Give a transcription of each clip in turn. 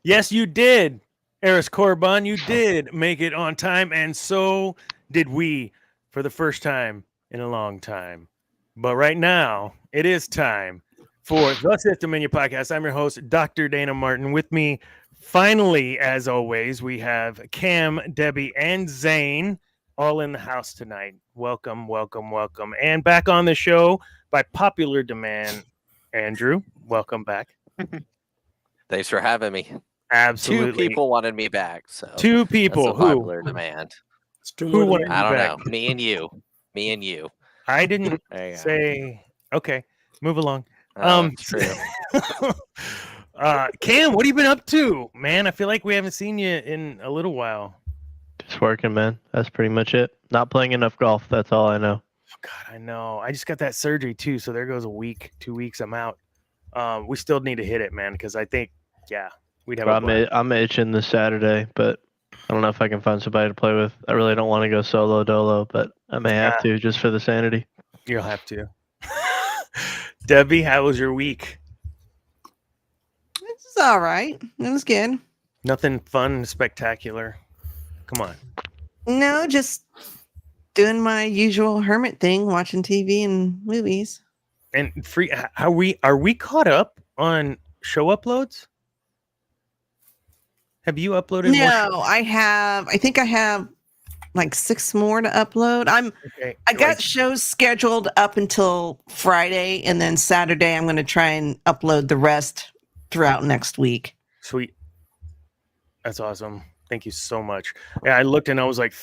Yes, you did, Eris Corban. You did make it on time, and so did we for the first time in a long time. But right now, it is time for the Sith Dominion podcast. I'm your host, Dr. Dana Martin. With me, finally, as always, we have Cam, Debi, and Zane all in the house tonight. Welcome, welcome, welcome. And back on the show by popular demand, Andrew. Welcome back. Thanks for having me. Absolutely. 2 people wanted me back, so Two that's people a popular demand. who wanted I you don't back? know. Me and you. I didn't There you go. say. Okay, move along. Oh, that's true. Cam, what have you been up to, man? I feel like we haven't seen you in a little while. Just working, man. That's pretty much it. Not playing enough golf. That's all I know. Oh, God, I know. I just got that surgery too, so there goes a week, 2 weeks. I'm out. We still need to hit it, man, because I think, yeah, we'd have. I'm itching this Saturday, but I don't know if I can find somebody to play with. I really don't want to go solo dolo, but I may have to just for the sanity. You'll have to. Debi, how was your week? It's all right. It was good. Nothing fun, spectacular. Come on. No, just doing my usual hermit thing, watching TV and movies. And free. Are we caught up on show uploads? Have you uploaded? No, I have. I think I have like 6 more to upload. I got shows scheduled up until Friday, and then Saturday I'm going to try and upload the rest throughout next week. Sweet. That's awesome. Thank you so much. Yeah, I looked and I was like,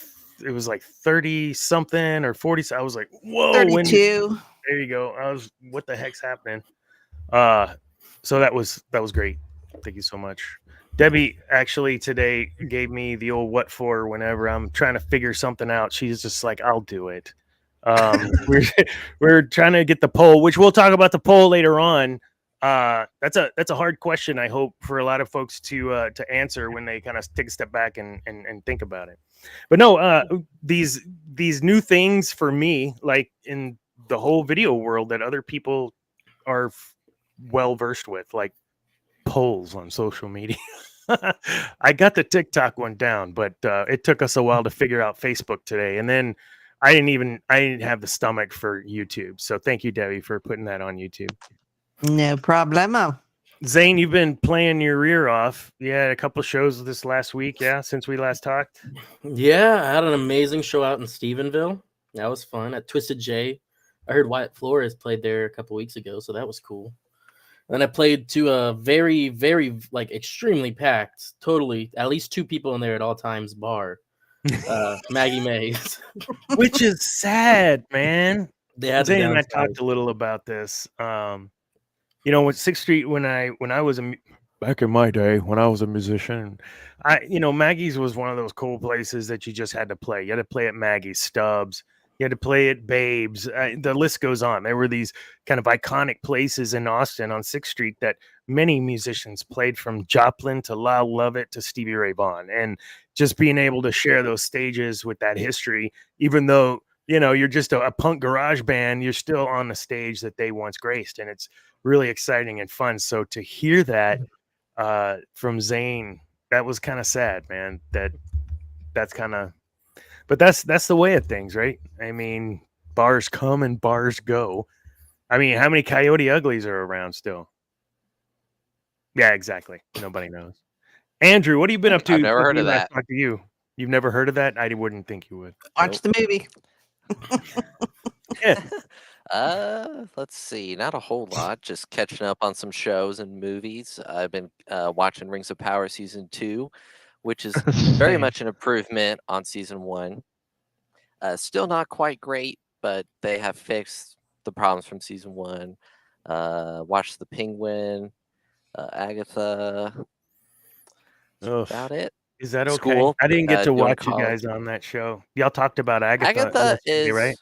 it was like 30 something or 40. I was like, whoa. 32. There you go. What the heck's happening? So that was great. Thank you so much. Debi actually today gave me the old what for whenever I'm trying to figure something out. She's just like, I'll do it. We're trying to get the poll, which we'll talk about the poll later on. That's a hard question, I hope, for a lot of folks to answer when they kind of take a step back and think about it. But no, these new things for me, like in the whole video world that other people are well versed with, like polls on social media. I got the TikTok one down, but it took us a while to figure out Facebook today. And then I didn't have the stomach for YouTube. So thank you, Debi, for putting that on YouTube. No problemo. Zane, you've been playing your rear off. You had a couple shows this last week, yeah, since we last talked. Yeah, I had an amazing show out in Stephenville. That was fun at Twisted J. I heard Wyatt Flores played there a couple weeks ago, so that was cool. And then I played to a very, very, like, extremely packed, totally, at least 2 people in there at all times bar. Maggie Mays. Which is sad, man. Zane and I talked a little about this. You know, with 6th Street, when I was back in my day, when I was a musician, Maggie's was one of those cool places that you just had to play. You had to play at Maggie's, Stubbs. You had to play at Babes. The list goes on. There were these kind of iconic places in Austin on 6th Street that many musicians played, from Joplin to Lyle Lovett to Stevie Ray Vaughan. And just being able to share those stages with that history, even though, you're just a punk garage band, you're still on the stage that they once graced. And it's really exciting and fun. So to hear that from Zane, that was kind of sad, man. That's kind of... But that's the way of things, right? I mean, bars come and bars go. I mean, how many Coyote Uglies are around still? Yeah, exactly. Nobody knows. Andrew, what have you been up to? I've never heard of that. Talk to you. You've never heard of that? I wouldn't think you would. Watch the movie. Yeah. Let's see. Not a whole lot. Just catching up on some shows and movies. I've been watching Rings of Power Season 2. Which is very much an improvement on Season 1. Still not quite great, but they have fixed the problems from Season 1. Watched The Penguin, Agatha. About it. Is that okay? School, I didn't get to watch college. you guys on that show. Y'all talked about Agatha. Agatha right?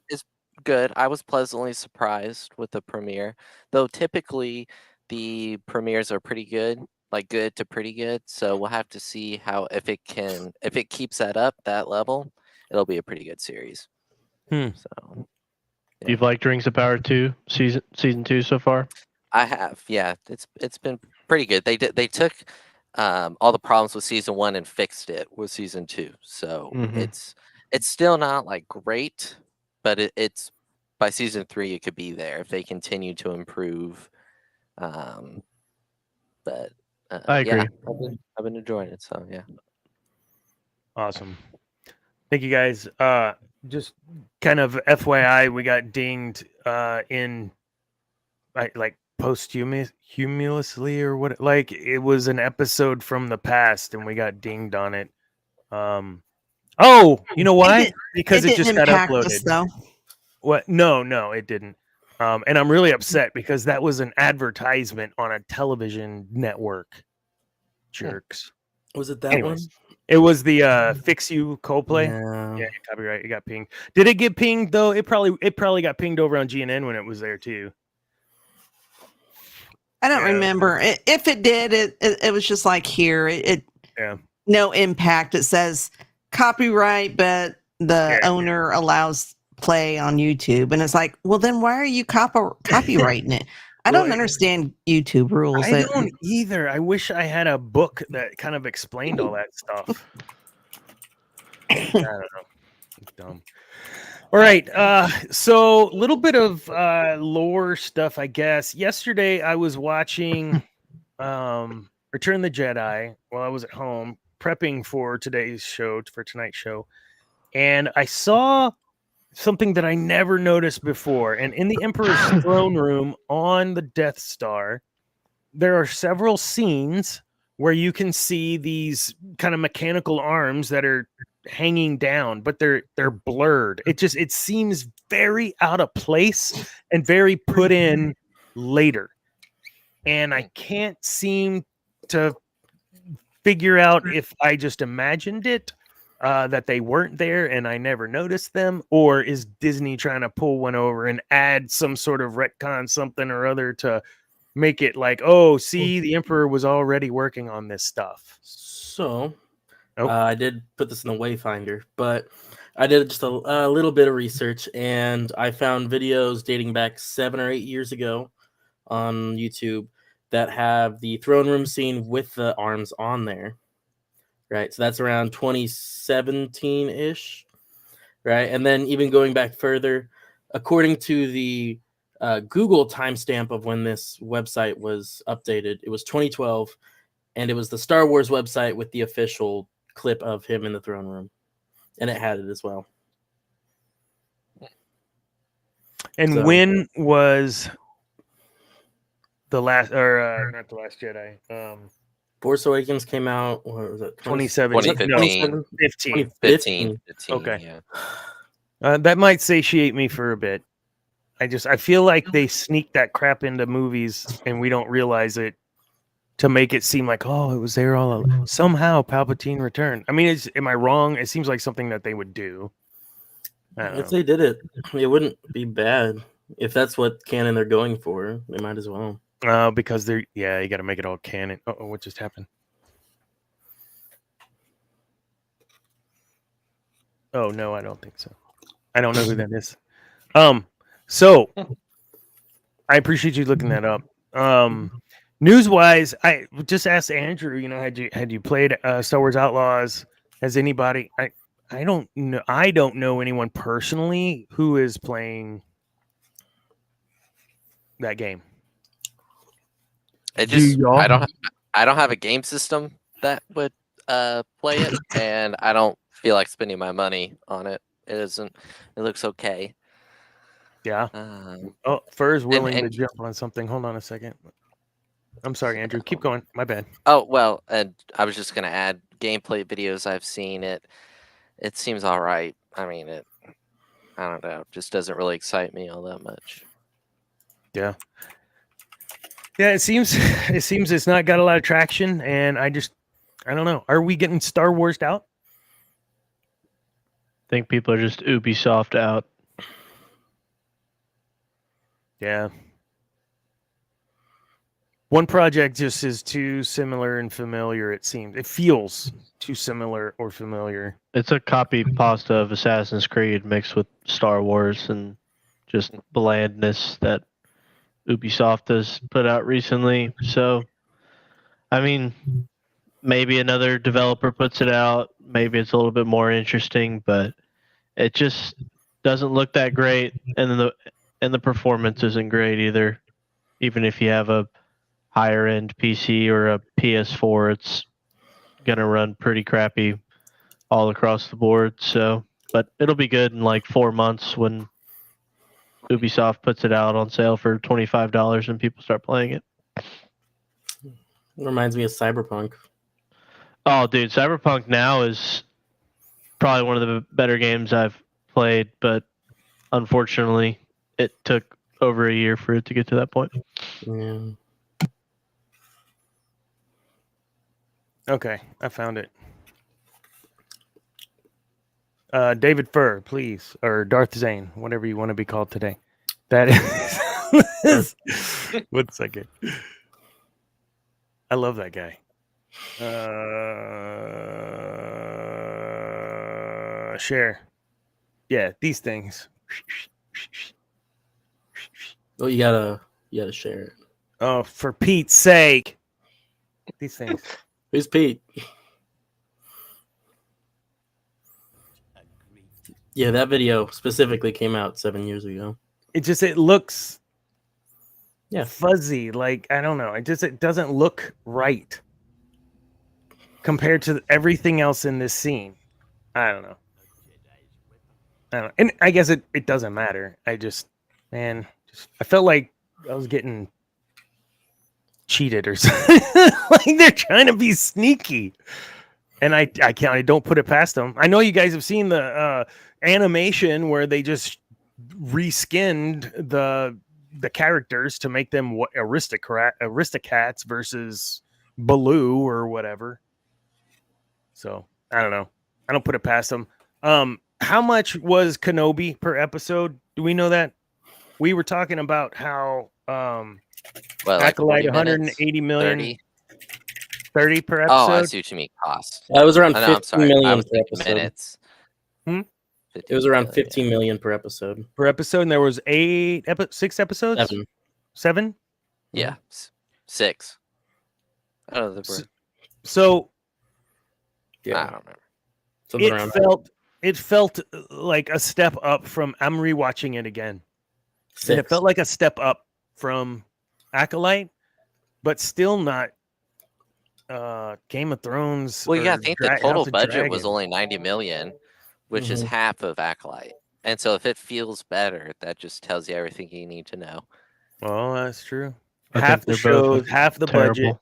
is good. I was pleasantly surprised with the premiere, though typically the premieres are pretty good. Like good to pretty good, so we'll have to see how if it keeps that level, it'll be a pretty good series. So, yeah. You've liked Rings of Power 2 season 2 so far? I have, yeah. It's been pretty good. They took all the problems with season 1 and fixed it with season 2. So it's still not like great, but it's by season 3 it could be there if they continue to improve. But I agree. Yeah, I've been enjoying it. So yeah. Awesome. Thank you guys. Just kind of FYI, we got dinged in like posthumously or what, like it was an episode from the past and we got dinged on it. Oh, you know why? Because it just got uploaded. Us, though. What? No, it didn't. And I'm really upset because that was an advertisement on a television network. Jerks. Was it that one? It was the Fix You Coldplay. Yeah, copyright. It got pinged. Did it get pinged though? It probably got pinged over on GNN when it was there too. I don't remember. If it did, it was just like here. No impact. It says copyright, but the owner allows play on YouTube, and it's like, well, then why are you copywriting it? I don't understand YouTube rules. I don't either. I wish I had a book that kind of explained all that stuff. I don't know. It's dumb. All right. So a little bit of lore stuff, I guess. Yesterday I was watching Return the Jedi while I was at home prepping for tonight's show. And I saw something that I never noticed before. And in the Emperor's throne room on the Death Star, there are several scenes where you can see these kind of mechanical arms that are hanging down, but they're blurred. It seems very out of place and very put in later. And I can't seem to figure out if I just imagined it, that they weren't there and I never noticed them, or is Disney trying to pull one over and add some sort of retcon something or other to make it like, oh, see, the Emperor was already working on this stuff. So I did put this in the Wayfinder, but I did just a little bit of research, and I found videos dating back 7 or 8 years ago on YouTube that have the throne room scene with the arms on there. Right, so that's around 2017-ish, right? And then even going back further, according to the Google timestamp of when this website was updated, it was 2012, and it was the Star Wars website with the official clip of him in the throne room, and it had it as well. And when was the last, or not the Last Jedi? Force Awakens came out, what was it? 2017. 15. Okay. Yeah. That might satiate me for a bit. I feel like they sneak that crap into movies and we don't realize it to make it seem like, oh, it was there all along. Somehow Palpatine returned. I mean, am I wrong? It seems like something that they would do. If they did it, it wouldn't be bad. If that's what canon they're going for, they might as well. Because you got to make it all canon. Oh, what just happened? Oh no, I don't think so. I don't know who that is. So I appreciate you looking that up. News-wise, I just asked Andrew. You know, had you played Star Wars Outlaws? Has anybody? I don't know. I don't know anyone personally who is playing that game. I don't have a game system that would play it, and I don't feel like spending my money on it. It looks okay. Yeah. Fur's willing to jump on something. Hold on a second. I'm sorry, Andrew. Keep going. My bad. Oh well, and I was just gonna add gameplay videos I've seen. It seems all right. I mean, I don't know. Just doesn't really excite me all that much. Yeah. Yeah, it seems it's not got a lot of traction, and I don't know. Are we getting Star Wars'd out? I think people are just Ubisoft out. Yeah. One project just is too similar and familiar, it seems. It feels too similar or familiar. It's a copy pasta of Assassin's Creed mixed with Star Wars and just blandness that Ubisoft has put out recently. So, I mean, maybe another developer puts it out. Maybe it's a little bit more interesting, but it just doesn't look that great, and the performance isn't great either. Even if you have a higher end PC or a PS4, it's gonna run pretty crappy all across the board. So, but it'll be good in like 4 months when Ubisoft puts it out on sale for $25 and people start playing it. It reminds me of Cyberpunk. Oh, dude, Cyberpunk now is probably one of the better games I've played, but unfortunately, it took over a year for it to get to that point. Yeah. Okay, I found it. David Furr, please, or Darth Zane, whatever you want to be called today. That is 1 second. I love that guy. Share. Yeah, these things. Oh, you gotta share it. Oh, for Pete's sake. These things. Who's Pete? Yeah, that video specifically came out 7 years ago. It looks Yeah. fuzzy. Like, I don't know. It doesn't look right compared to everything else in this scene. I don't know. And I guess it doesn't matter. I felt like I was getting cheated or something. Like they're trying to be sneaky. And I don't put it past them. I know you guys have seen the animation where they just reskinned the characters to make them aristocrats versus Baloo or whatever. So I don't know. I don't put it past them. How much was Kenobi per episode? Do we know that? We were talking about how Acolyte 180 million. 30 per episode. Oh, I see what you mean. Cost. That was around Oh, no, 15 million I was per thinking episode. minutes. It was around 15 million per episode. Per episode, and there was 6 episodes. 7. Yeah, 6. I don't know. So Yeah, I don't remember. something around that. it felt like a step up from. I'm rewatching it again. And it 6. felt like a step up from Acolyte, but still not Game of Thrones. Well, yeah, I think the total House of budget was Dragon. only 90 million, which is half of Acolyte. And so if it feels better, that just tells you everything you need to know. Well, that's true. I Half think the they're both shows, half the budget. terrible.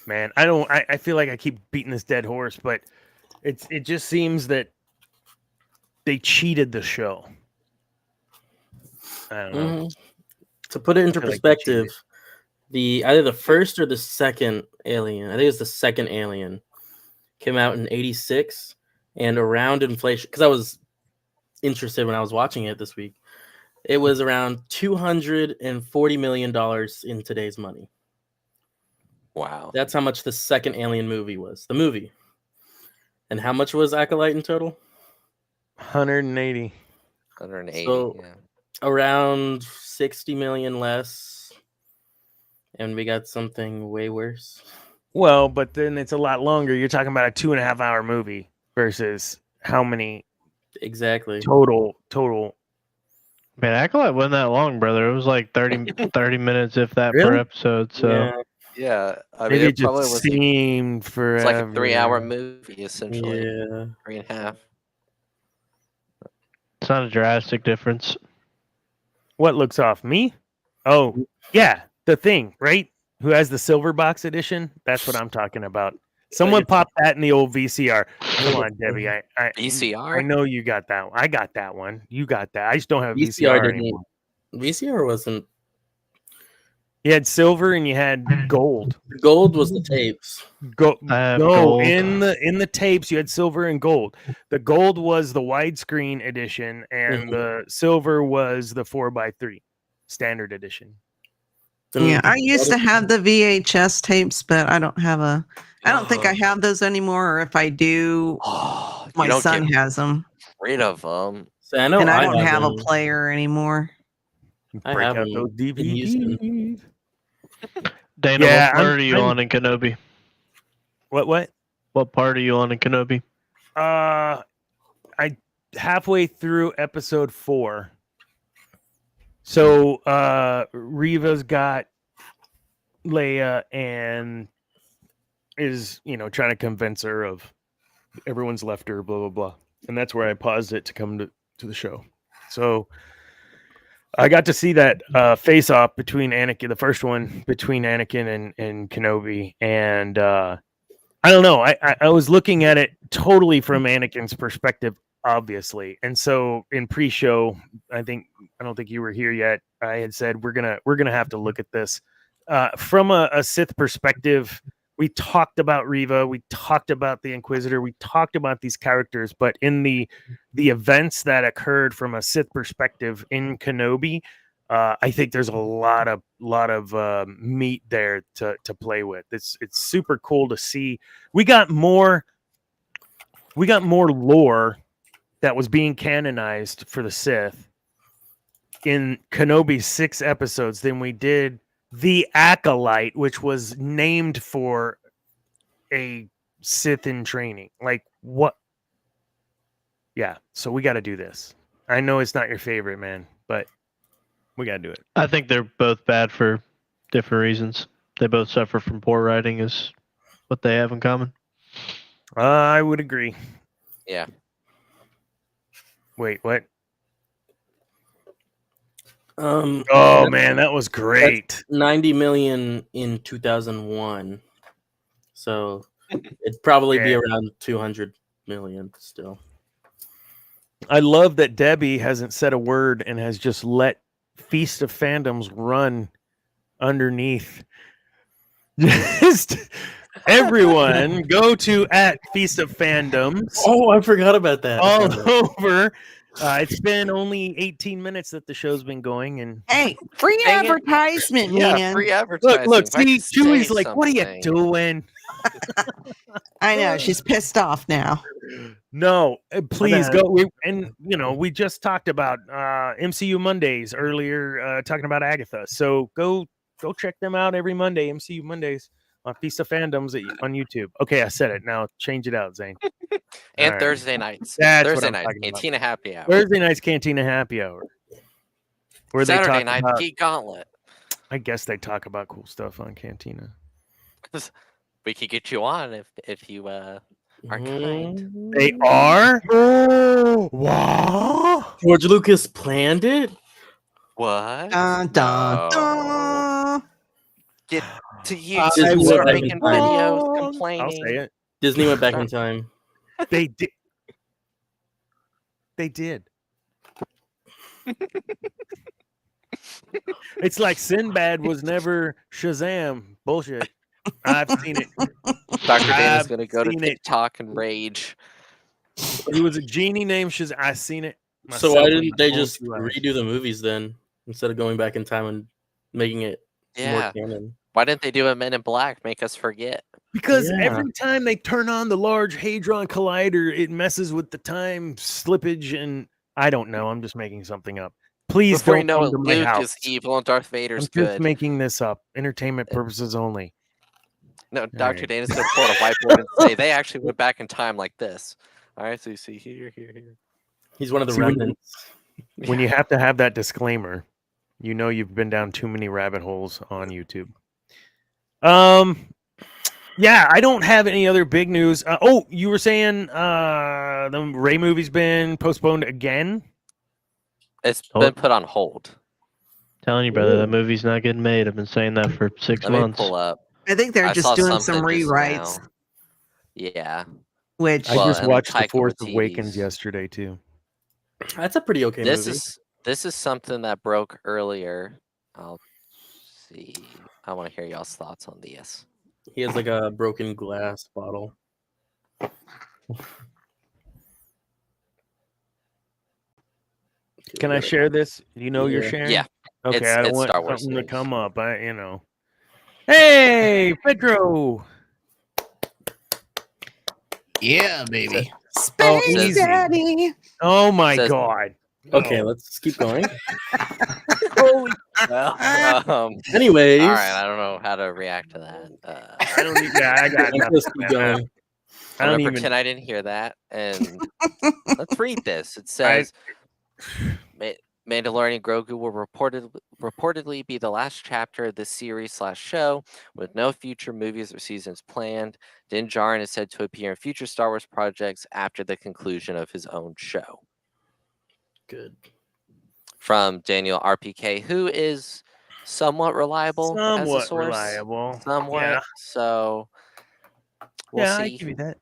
Man, I feel like I keep beating this dead horse, but it just seems that they cheated the show. I don't know. To put it into I feel like they perspective, either the first or the second Alien, I think it was the second Alien, came out in '86, and around inflation, because I was interested when I was watching it this week, it was around $240 million in today's money. Wow. That's how much the second Alien movie was. The movie. And how much was Acolyte in total? 180. 180. So- yeah. Around 60 million less. And we got something way worse. Well, but then it's a lot longer. You're talking about a 2.5 hour movie versus how many Exactly. total. Man, Acolyte wasn't that long, brother. It was like 30 minutes, if that, per Really? episode. So Yeah. Yeah. I mean, Maybe it it probably just was seemed forever. it's like a 3-hour movie, essentially. Yeah. 3.5. it's not a drastic difference. What looks off? Me? Oh, yeah, the thing, right? Who has the silver box edition? That's what I'm talking about. Someone popped that in the old VCR. Come on, Debbie. I VCR? know you got that one. I got that one. You got that. I just don't have a VCR VCR didn't. anymore. VCR wasn't. You had silver and you had gold. Gold was the tapes. I have No, gold. in the tapes you had silver and gold. The gold was the widescreen edition, and the silver was the 4x3 standard edition. Yeah, I used to have the VHS tapes, but I don't have I don't think I have those anymore. Or if I do, Oh, you my don't son get has them, rid of them. So I know and I don't have a them. player anymore. I Break have out them those in Houston. DVDs. Dana, Yeah, what part are you on in Kenobi? What? What part are you on in Kenobi? I halfway through episode 4. So Reva's got Leia and is, trying to convince her of everyone's left her, blah blah blah. And that's where I paused it to come to the show. So I got to see that face off between Anakin, the first one between Anakin and Kenobi, and I don't know. I was looking at it totally from Anakin's perspective, obviously, and so in pre-show, I don't think you were here yet. I had said we're gonna have to look at this from a Sith perspective. We talked about Reva, we talked about the Inquisitor, we talked about these characters, but in the events that occurred from a Sith perspective in Kenobi, I think there's a lot of meat there to play with. It's super cool to see. We got more lore that was being canonized for the Sith in Kenobi's 6 episodes than we did the Acolyte, which was named for a Sith in training. Like, what? Yeah, so we got to do this. I know it's not your favorite, man, but we got to do it. I think they're both bad for different reasons. They both suffer from poor writing is what they have in common. I would agree. Yeah. Wait, what? Oh man, that was great. 90 million in 2001. So it'd probably be around 200 million still. I love that Debi hasn't said a word and has just let Feast of Fandoms run underneath. Just everyone go to at Feast of Fandoms. Oh, I forgot about that. All over. It's been only 18 minutes that the show's been going, and hey, free advertisement, man. Yeah, free advertising. Look, see, Chewie's like, "What are you doing?" I know she's pissed off now. No, please go. We just talked about MCU Mondays earlier, talking about Agatha. So go check them out every Monday, MCU Mondays on Feast of Fandoms on YouTube. Okay, I said it. Now change it out, Zane. And right. Thursday nights. That's Thursday nights, Cantina Happy Hour. Thursday nights, Cantina Happy Hour. Where Saturday night, Geek Gauntlet. I guess they talk about cool stuff on Cantina. We could get you on if you are kind. They are? Oh, wow. George Lucas planned it? What? Dun, dun, dun. Get to YouTube, start making videos complaining. I'll say it. Disney went back in time. They did. They did. It's like Sinbad was never Shazam. Bullshit. I've seen it. Dr. Dana's going to go to TikTok and rage. He was a genie named Shazam. I've seen it. So why didn't they just redo the movies then, instead of going back in time and making it more canon? Why didn't they do a Men in Black? Make us forget. Because every time they turn on the Large Hadron Collider, it messes with the time slippage, and I don't know. I'm just making something up. Please Before don't you know it, come to my Luke house. is evil and Darth Vader's I'm good. just making this up. Entertainment purposes only. No, Dr. Dana's going to pull out a whiteboard and say they actually went back in time like this. All right, so you see here. He's one of the remnants. When you have to have that disclaimer, you know you've been down too many rabbit holes on YouTube. Yeah, I don't have any other big news. You were saying the Rey movie's been postponed again? It's been put on hold. Telling you, brother, that movie's not getting made. I've been saying that for 6 months. Let me pull up. I think they're just doing some rewrites. Yeah. Which I just watched The Force Awakens yesterday too. That's a pretty okay movie. This is something that broke earlier. I'll see. I want to hear y'all's thoughts on this. He has like a broken glass bottle. Can I share this? You know you're sharing? Yeah. Okay, I don't want something to come up. Hey, Pedro. Yeah, baby. Space Daddy. Oh my God. Okay, let's keep going. Holy. Well, Anyways, all right. I don't know how to react to that. I don't need. Yeah, I got nothing. let's keep going. I I'm don't gonna even. pretend I didn't hear that, and let's read this. It I, says, Mandalorian Grogu will reportedly be the last chapter of this series/show, with no future movies or seasons planned. Din Djarin is said to appear in future Star Wars projects after the conclusion of his own show. Good. From Daniel RPK, who is somewhat reliable as a source. reliable. Somewhat. Yeah. So we'll yeah, see. I give you that.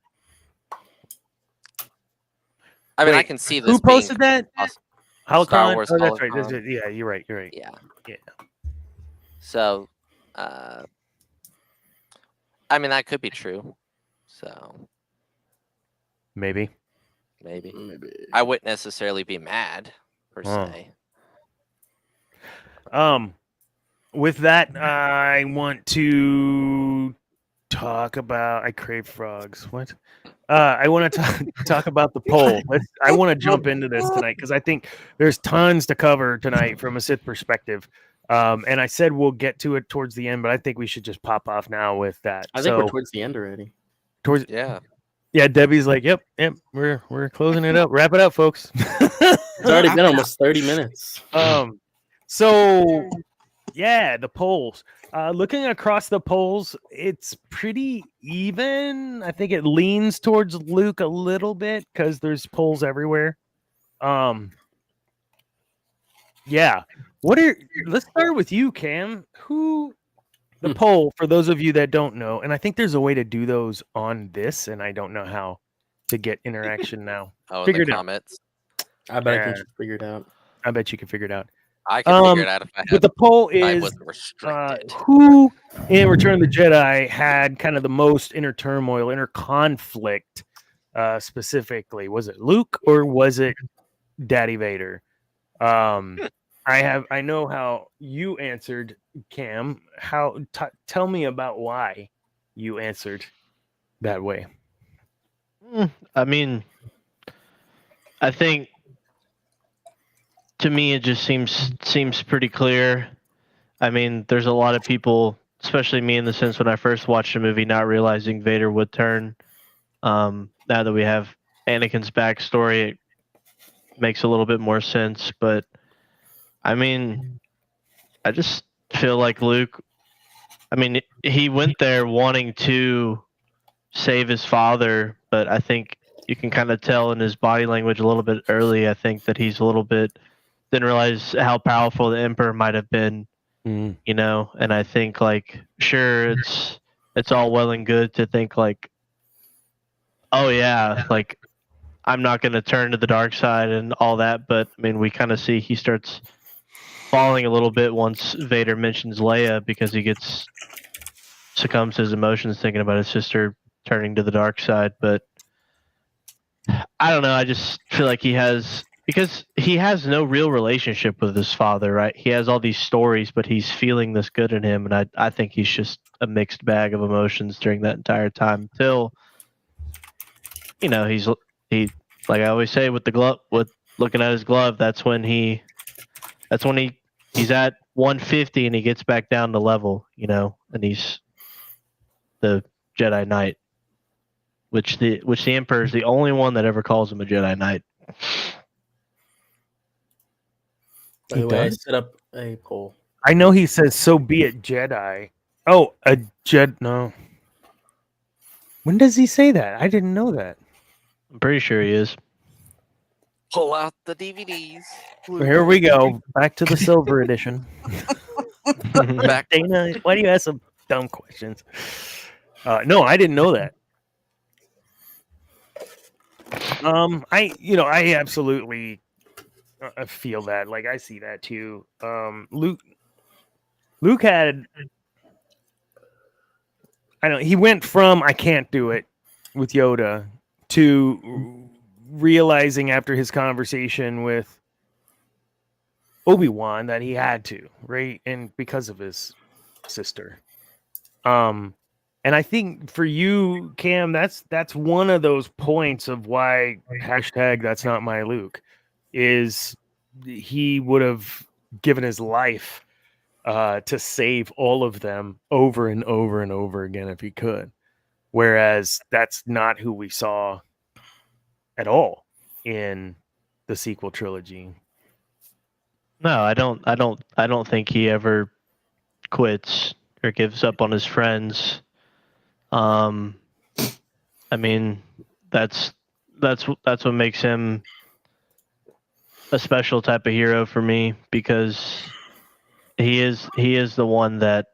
I mean, Wait, I can see this. Who posted being that? Star Holocron. Wars Oh, that's right. Holocron. Yeah, you're right. You're right. Yeah. Yeah. So, I mean, that could be true. So Maybe. maybe. I wouldn't necessarily be mad per se. With that, I want to talk about. I crave frogs. What? I want to talk about the poll. I want to jump into this tonight because I think there's tons to cover tonight from a Sith perspective. And I said we'll get to it towards the end, but I think we should just pop off now with that. I think we're towards the end already. Yeah. Yeah, Debbie's like, yep, we're closing it up. Wrap it up, folks. It's already been almost 30 minutes. So yeah, the polls. Looking across the polls, it's pretty even. I think it leans towards Luke a little bit because there's polls everywhere. Yeah. Let's start with you, Cam. The poll, for those of you that don't know, and I think there's a way to do those on this, and I don't know how to get interaction now. Oh, Figure in the it out. comments. I bet I can figure it out. I bet you can figure it out. I can figure it out if I But had. the poll I is wasn't restricted. who in Return of the Jedi had kind of the most inner turmoil, inner conflict, specifically. Was it Luke or was it Daddy Vader? I know how you answered, Cam. Tell me about why you answered that way. I mean, I think to me it just seems pretty clear. I mean, there's a lot of people, especially me in the sense when I first watched the movie, not realizing Vader would turn. Now that we have Anakin's backstory, it makes a little bit more sense. But I mean, I just feel like Luke, I mean, he went there wanting to save his father, but I think you can kind of tell in his body language a little bit early, I think, that he's a little bit, didn't realize how powerful the Emperor might have been, you know? And I think, like, sure, it's all well and good to think, like, oh, yeah, like, I'm not going to turn to the dark side and all that, but, I mean, we kind of see he starts falling a little bit once Vader mentions Leia because he succumbs to his emotions thinking about his sister turning to the dark side. But I don't know, I just feel like because he has no real relationship with his father, right? He has all these stories, but he's feeling this good in him, and I think he's just a mixed bag of emotions during that entire time until, you know, he like I always say with the glove, with looking at his glove, that's when he's at 150 and he gets back down to level, you know, and he's the Jedi Knight, which the Emperor is the only one that ever calls him a Jedi Knight. By the way, I set up a poll. I know he says, "So be it, Jedi." Oh, a Jed? No. When does he say that? I didn't know that. I'm pretty sure he is. Pull out the DVDs. Here we go. Back to the silver edition. Back. Dana, why do you ask some dumb questions? No, I didn't know that. I absolutely feel that. Like, I see that too. Luke had, he went from I can't do it with Yoda to realizing after his conversation with Obi-Wan that he had to, right? And because of his sister. And I think for you, Cam, that's one of those points of why # that's not my Luke is he would have given his life to save all of them over and over and over again if he could. Whereas that's not who we saw at all in the sequel trilogy. No, I don't think he ever quits or gives up on his friends. I mean, that's what makes him a special type of hero for me, because he is the one that,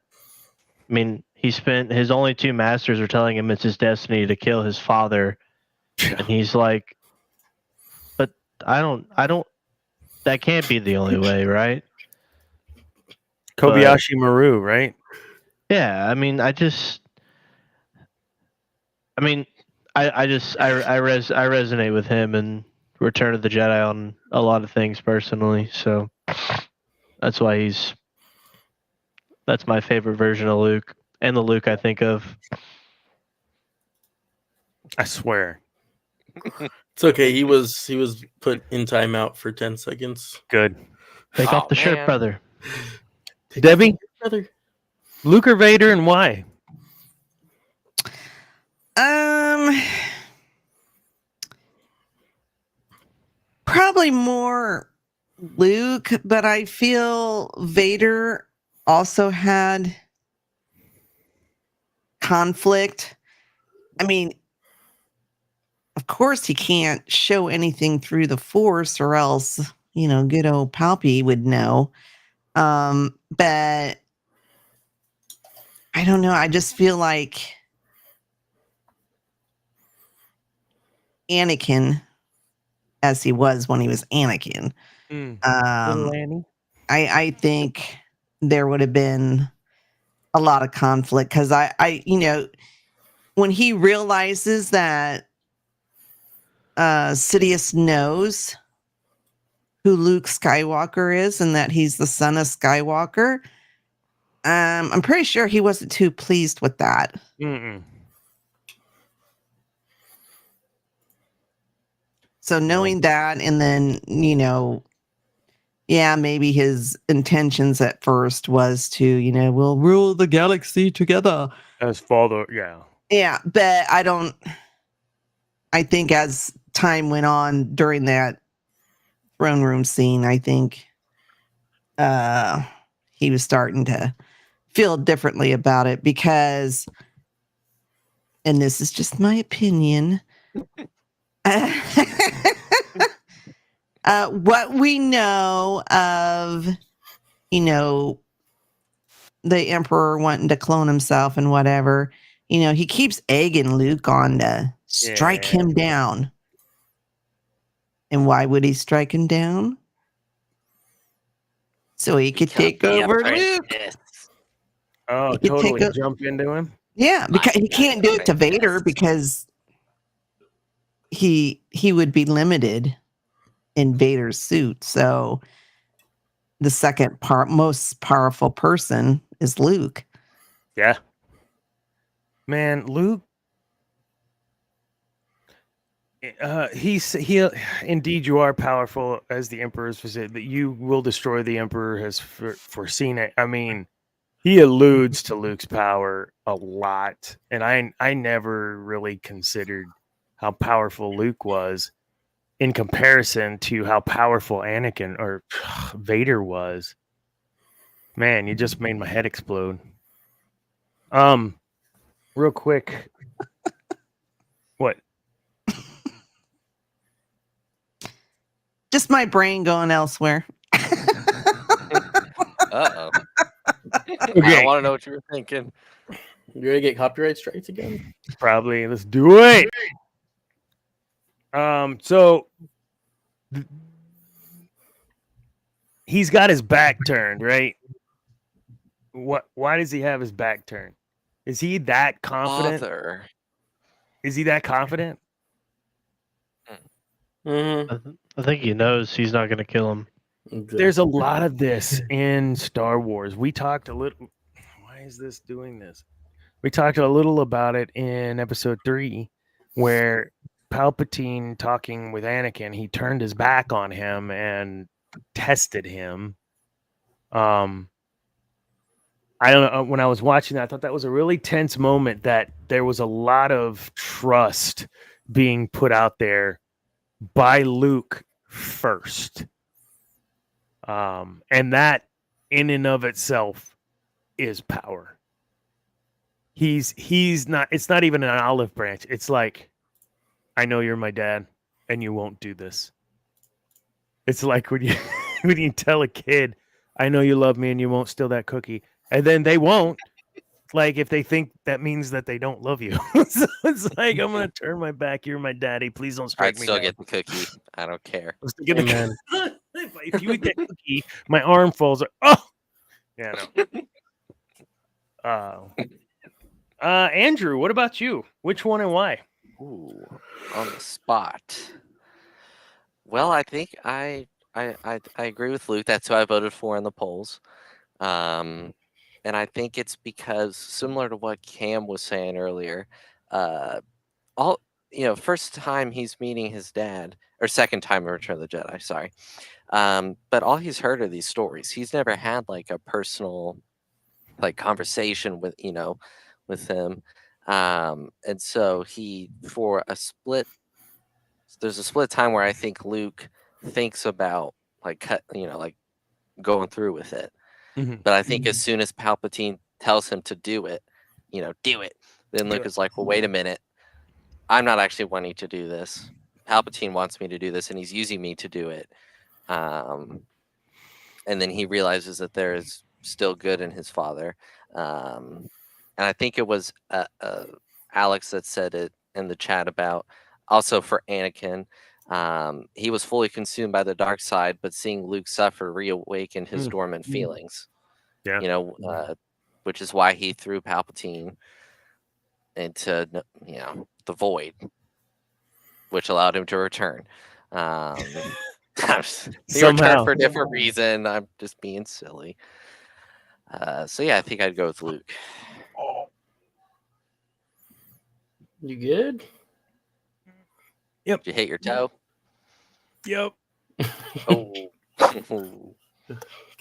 I mean, he spent his only two masters are telling him it's his destiny to kill his father, and he's like, but I don't that can't be the only way, right? Kobayashi Maru, right? Yeah, I mean, I resonate with him and Return of the Jedi on a lot of things personally, so that's why that's my favorite version of Luke, and the Luke I think of. I swear. It's okay. He was put in timeout for 10 seconds. Good. Take off the shirt, brother. Debbie? Brother. Luke or Vader, and why? Probably more Luke, but I feel Vader also had conflict. I mean, of course he can't show anything through the Force, or else, good old Palpy would know. But I don't know. I just feel like Anakin, as he was when he was Anakin, Little Annie. I think there would have been a lot of conflict, because I when he realizes that Sidious knows who Luke Skywalker is and that he's the son of Skywalker, I'm pretty sure he wasn't too pleased with that. Mm-mm. So knowing that, and then, maybe his intentions at first was to, we'll rule the galaxy together. As father, yeah. Yeah, but I think as time went on during that throne room scene, I think he was starting to feel differently about it, because, and this is just my opinion, what we know of, the Emperor wanting to clone himself and whatever, he keeps egging Luke on to strike him down. And why would he strike him down? So he could take over Luke. Oh, totally jump into him? Yeah, because he can't do it to Vader, because he would be limited in Vader's suit. So the second most powerful person is Luke. Yeah. Man, Luke. He indeed, you are powerful, as the Emperor's said, that you will destroy the Emperor has foreseen it. I mean, he alludes to Luke's power a lot, and I never really considered how powerful Luke was in comparison to how powerful Anakin or Vader was. Man, you just made my head explode. Real quick. What? Just my brain going elsewhere. Uh-oh. Okay. I want to know what you were thinking. You ready to get copyright strikes again? Probably. Let's do it. So he's got his back turned, right? Why does he have his back turned? Is he that confident? Father. Is he that confident? Mm-hmm. I think he knows he's not going to kill him. Exactly. There's a lot of this in Star Wars. We talked a little. Why is this doing this? We talked a little about it in episode 3, where Palpatine talking with Anakin, he turned his back on him and tested him. I don't know. When I was watching that, I thought that was a really tense moment, that there was a lot of trust being put out there by Luke first. And that in and of itself is power. He's not, it's not even an olive branch. It's like, I know you're my dad and you won't do this. It's like when you when you tell a kid, I know you love me and you won't steal that cookie. And then they won't. Like, if they think that means that they don't love you. So it's like, I'm gonna turn my back. You're my daddy. Please don't strike me. I'd still get the cookie. I don't care. Amen. If you eat that cookie, my arm falls. Oh, yeah, no. Andrew, what about you? Which one and why? Ooh, on the spot. Well, I think I agree with Luke. That's who I voted for in the polls. And I think it's because, similar to what Cam was saying earlier, first time he's meeting his dad, or second time in Return of the Jedi, sorry. But all he's heard are these stories. He's never had like a personal like conversation with him. And so there's a split time where I think Luke thinks about like going through with it. Mm-hmm. But I think as soon as Palpatine tells him to do it, do it, then Luke is like, well, wait a minute. I'm not actually wanting to do this. Palpatine wants me to do this, and he's using me to do it. And then he realizes that there is still good in his father. And I think it was Alex that said it in the chat about also for Anakin. He was fully consumed by the dark side, but seeing Luke suffer reawakened his dormant feelings. Yeah. Which is why he threw Palpatine into the void, which allowed him to return. He returned for a different reason. I'm just being silly. So yeah, I think I'd go with Luke. You good? Yep. Did you hit your toe? Yep. Oh. Okay,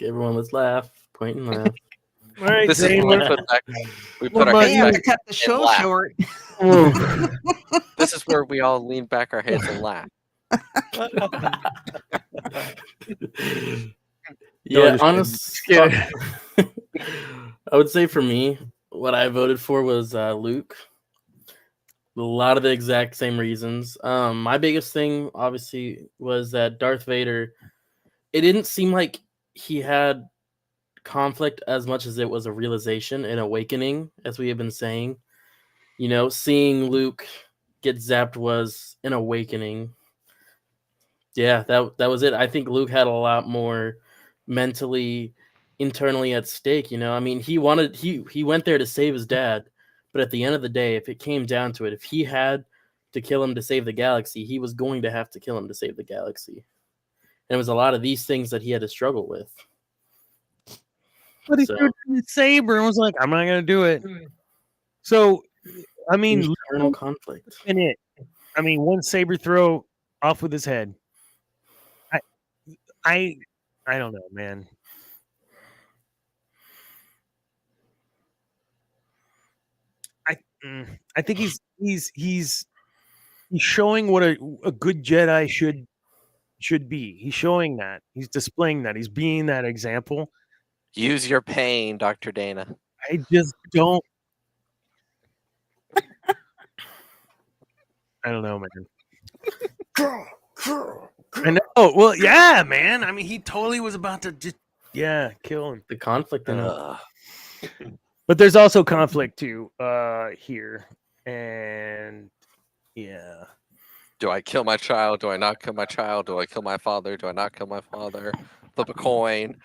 everyone, let's laugh. Point and laugh. All right, this Zane, is when we put our They heads have back to cut the show laugh. short. This is where we all lean back our heads and laugh. Yeah, honestly, I would say for me, what I voted for was Luke. A lot of the exact same reasons. My biggest thing, obviously, was that Darth Vader, it didn't seem like he had conflict as much as it was a realization, an awakening, as we have been saying. Seeing Luke get zapped was an awakening. Yeah, that was it. I think Luke had a lot more mentally, internally at stake. I mean, he went there to save his dad, but at the end of the day, if it came down to it, if he had to kill him to save the galaxy, he was going to have to kill him to save the galaxy. And it was a lot of these things that he had to struggle with. But he threw the saber and was like, I'm not going to do it. So, I mean, internal conflict. I mean, one saber throw off with his head. I don't know, man. I think he's showing what a good Jedi should be. He's showing that. He's displaying that. He's being that example. Use your pain, Dr. Dana. I just don't. I don't know, man. I know. Well, yeah, man. I mean, he totally was about to just, kill him. The conflict in it. But there's also conflict too here, and yeah. Do I kill my child? Do I not kill my child? Do I kill my father? Do I not kill my father? Flip a coin.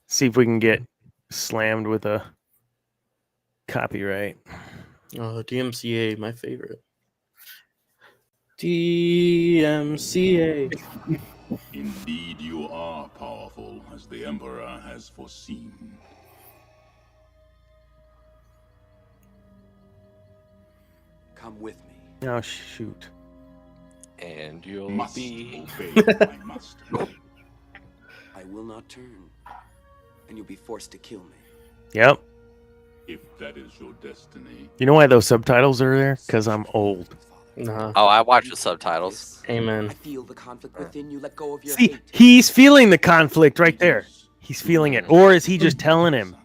See if we can get slammed with a copyright. Oh, DMCA, my favorite. DMCA. Indeed, you are powerful, as the Emperor has foreseen. Come with me. Oh, shoot. And you'll Must be... obey my master. not turn, and you'll be forced to kill me. Yep. If that is your destiny. You know why those subtitles are there? Because I'm old. Nah. Oh, I watch the subtitles. Amen. I feel the conflict within you. Let go of your See, hate. he's feeling the conflict right there. He's feeling it. Or is he just telling him?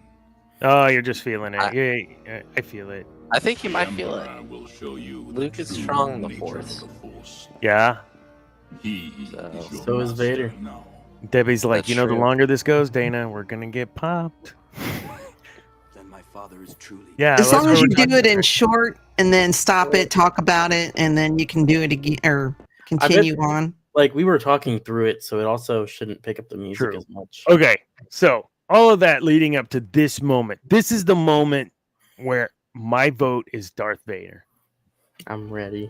Oh, you're just feeling it. Yeah, I feel it. I think you might feel it. Will show you Luke is true strong in the nature of Force. the Force. Yeah. He is your So is master Vader. now. Debbie's like, That's the true. longer this goes, Dana, we're gonna get popped. Then my father is truly. Yeah. As that's long what as you we're do talking it in about. short and then stop it, talk about it, and then you can do it again or continue on. Like we were talking through it, so it also shouldn't pick up the music True. as much. Okay, so all of that leading up to this moment. This is the moment where my vote is Darth Vader. I'm ready.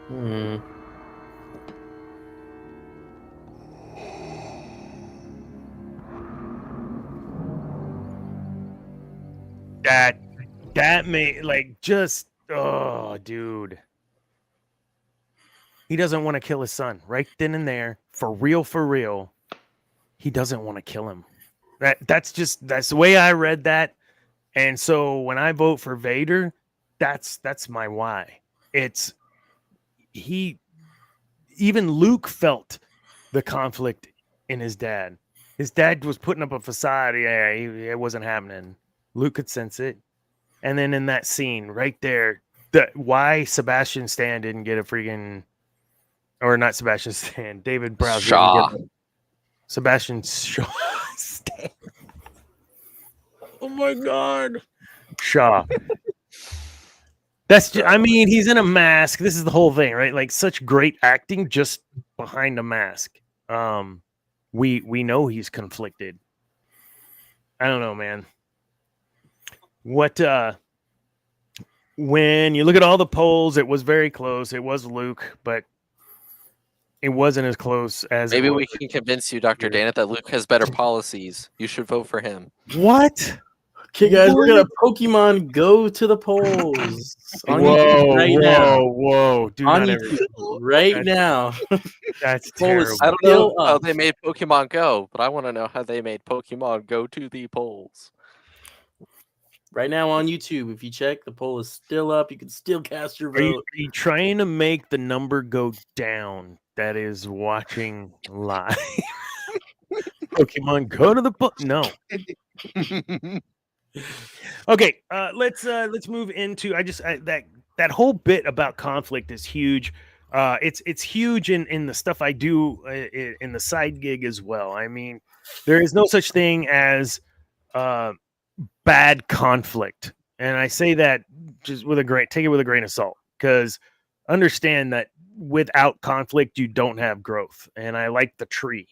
Hmm. That made oh, dude. He doesn't want to kill his son right then and there, for real. He doesn't want to kill him. That's the way I read that. And so when I vote for Vader, that's my why. It's even Luke felt the conflict in his dad. His dad was putting up a facade. Yeah, it wasn't happening. Luke could sense it. And then in that scene right there, why Sebastian Stan didn't get a freaking, or not Sebastian Stan, David Prowse Shaw. didn't get Sebastian Shaw. Stan. Oh my God. Shaw. That's just, I mean, he's in a mask. This is the whole thing, right? Like such great acting just behind a mask. We know he's conflicted. I don't know, man. What when you look at all the polls, it was very close. It was Luke, but it wasn't as close as Maybe it we was. can convince you, Dr. Dana, that Luke has better policies. You should vote for him. What? Okay, guys, we're gonna Pokemon Go to the polls on YouTube right now. Whoa! Do On not ever. YouTube right now. That's Poll is terrible. I don't still know how up. they made Pokemon Go, but I want to know how they made Pokemon go to the polls. Right now on YouTube, if you check, the poll is still up. You can still cast your Are you vote. trying to make the number go down that is watching live? Pokemon go to the no. Okay, let's move into. That whole bit about conflict is huge. It's huge in the stuff I do in the side gig as well. I mean, there is no such thing as bad conflict, and I say that just take it with a grain of salt, because understand that without conflict you don't have growth. And I like the tree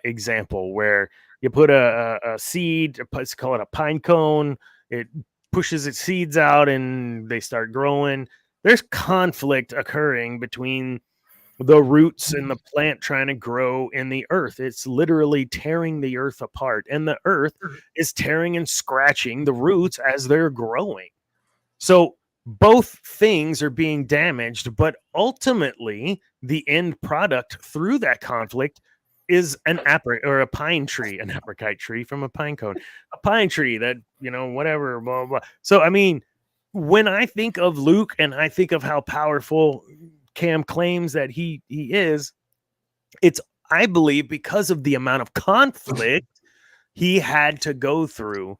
example where you put a seed, let's call it a pine cone, it pushes its seeds out and they start growing. There's conflict occurring between the roots and the plant trying to grow in the earth. It's literally tearing the earth apart, and the earth is tearing and scratching the roots as they're growing. So both things are being damaged, but ultimately the end product through that conflict is an or a pine tree, an apricot tree from a pine cone, a pine tree that, whatever, blah, blah. So, I mean, when I think of Luke and I think of how powerful Cam claims that he is, it's, I believe, because of the amount of conflict he had to go through,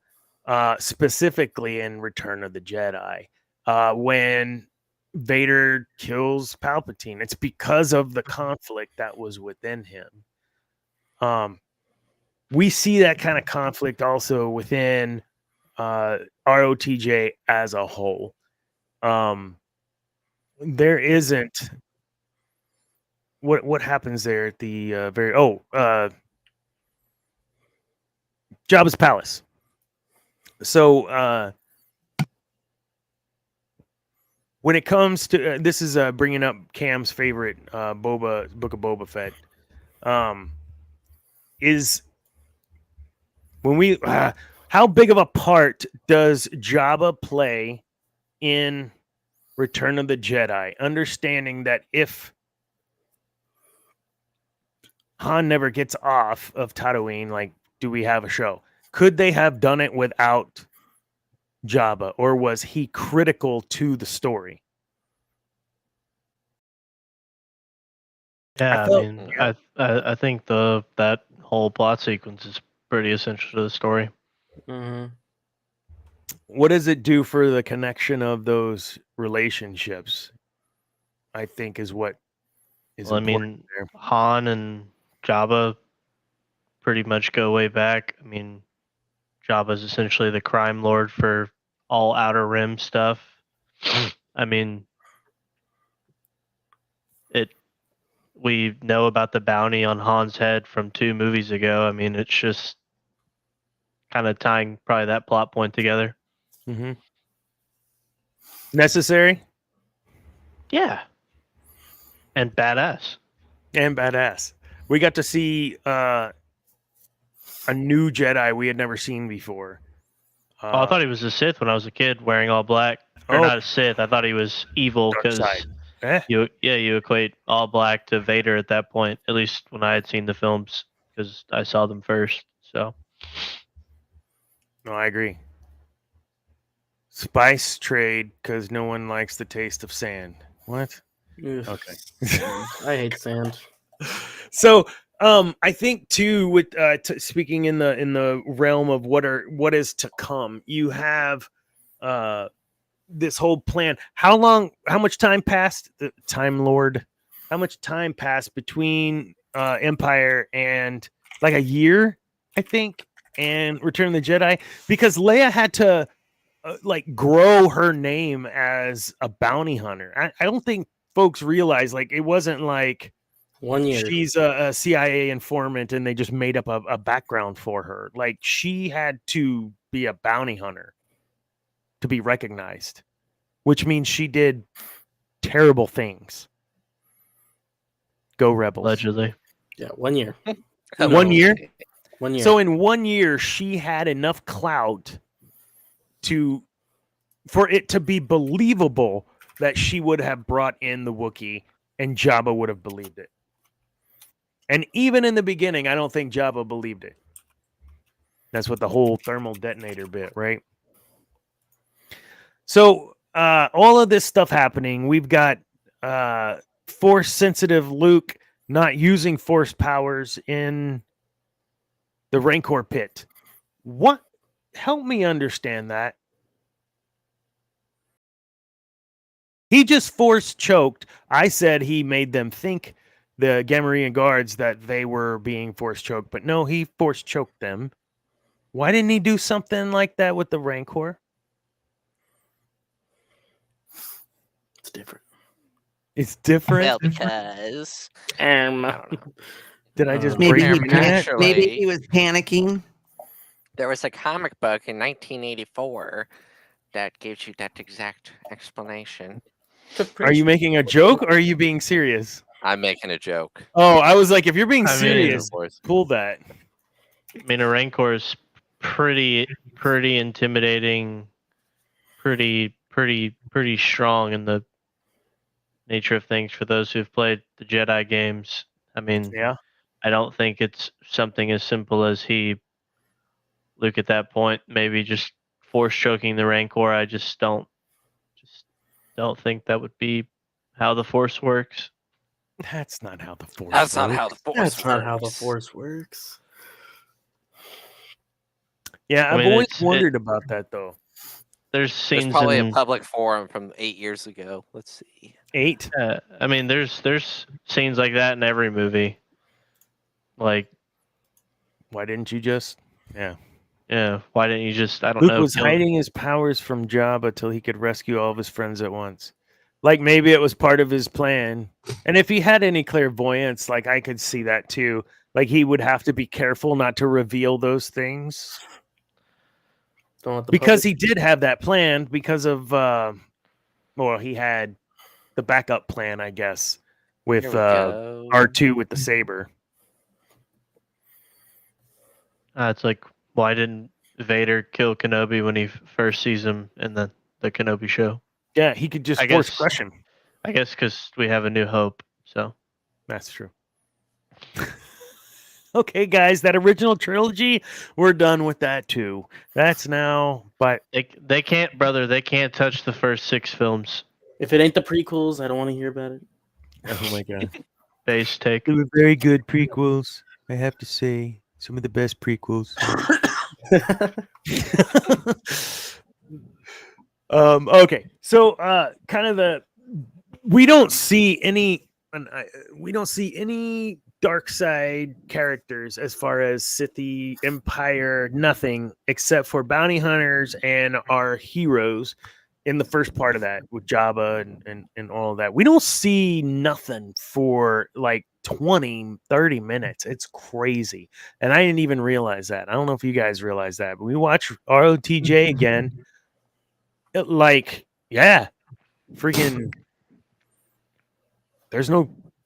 specifically in Return of the Jedi, when Vader kills Palpatine. It's because of the conflict that was within him. We see that kind of conflict also within ROTJ as a whole. There isn't what happens there at the Jabba's palace. So when it comes to this is bringing up Cam's favorite Book of Boba Fett, is when we how big of a part does Jabba play in Return of the Jedi, understanding that if Han never gets off of Tatooine, like, do we have a show? Could they have done it without Jabba, or was he critical to the story? Yeah, felt- I think that whole plot sequence is pretty essential to the story. Mm-hmm. What does it do for the connection of those relationships? I think is what is Well, I important mean, there. Han and Jabba pretty much go way back. I mean, Jabba's essentially the crime lord for all Outer Rim stuff. I mean, we know about the bounty on Han's head from 2 movies ago. I mean, it's just kind of tying probably that plot point together. Mm-hmm. Necessary Yeah. And badass. and badass. We got to see a new Jedi we had never seen before. I thought he was a Sith when I was a kid, wearing all black. Or not a Sith. I thought he was evil Dark because side. you equate all black to Vader at that point. At least when I had seen the films, because I saw them first. So No, I agree. Spice trade because no one likes the taste of sand. What? Oof. Okay. I hate sand. So, I think too, with speaking in the realm of what is to come, you have this whole plan. How much time passed? The Time Lord. How much time passed between Empire and like a year, I think, and Return of the Jedi? Because Leia had to like grow her name as a bounty hunter. I don't think folks realize, like, it wasn't like 1 year. she's a CIA informant and they just made up a background for her. Like, she had to be a bounty hunter to be recognized, which means she did terrible things. Go Rebels. allegedly. Yeah, 1 year. 1 year? 1 year. So in 1 year, she had enough clout for it to be believable that she would have brought in the Wookiee and Jabba would have believed it. And even in the beginning, I don't think Jabba believed it. That's what the whole thermal detonator bit, right? So all of this stuff happening, we've got force sensitive Luke not using force powers in the Rancor pit. What? Help me understand that. He just force choked. I said he made them think, the Gamorrean guards, that they were being force choked, but no, he force choked them. Why didn't he do something like that with the Rancor? It's different. It's different. Well, because I don't know. Did I just Maybe break he your neck? Actually- maybe he was panicking. There was a comic book in 1984 that gives you that exact explanation. Are you making a joke or are you being serious? I'm making a joke. Oh, I was like, if you're being I mean, serious, pull that. I mean, a Rancor is pretty intimidating, pretty strong in the nature of things for those who've played the Jedi games. I mean, Yeah. I don't think it's something as simple as Luke at that point maybe just force choking the Rancor. I just don't think that would be how the Force works. That's not how the Force That's not works. how the Force That's works. not how the Force works. Yeah, I I've mean, always it's- wondered about that, though. There's There's scenes probably in a public forum from 8 years ago. Let's see. 8? I mean, there's scenes like that in every movie. Like, Why didn't you just... Yeah. yeah, why didn't you just, I don't Luke know, was kill- hiding his powers from Jabba till he could rescue all of his friends at once. Like, maybe it was part of his plan. And if he had any clairvoyance, like, I could see that too. Like, he would have to be careful not to reveal those things. Don't let the Because public- he did have that plan because of... well, he had the backup plan, I guess, with Here we go. R2 with the saber. It's like, why didn't Vader kill Kenobi when he first sees him in the Kenobi show? Yeah, he could just I force guess- crush him. I guess because we have a New Hope. So That's true. Okay, guys, that original trilogy, we're done with that too. That's now, but they can't, brother. They can't touch the first 6 films. If it ain't the prequels, I don't want to hear about it. oh my god, Base take. they were very good prequels. I have to say, some of the best prequels. Okay, so kind of we don't see any dark side characters as far as Sith Empire, nothing except for bounty hunters and our heroes in the first part of that with Jabba and all of that. We don't see nothing for like 20-30 minutes. It's crazy. And I didn't even realize that. I don't know if you guys realize that, but we watch ROTJ again. Yeah, freaking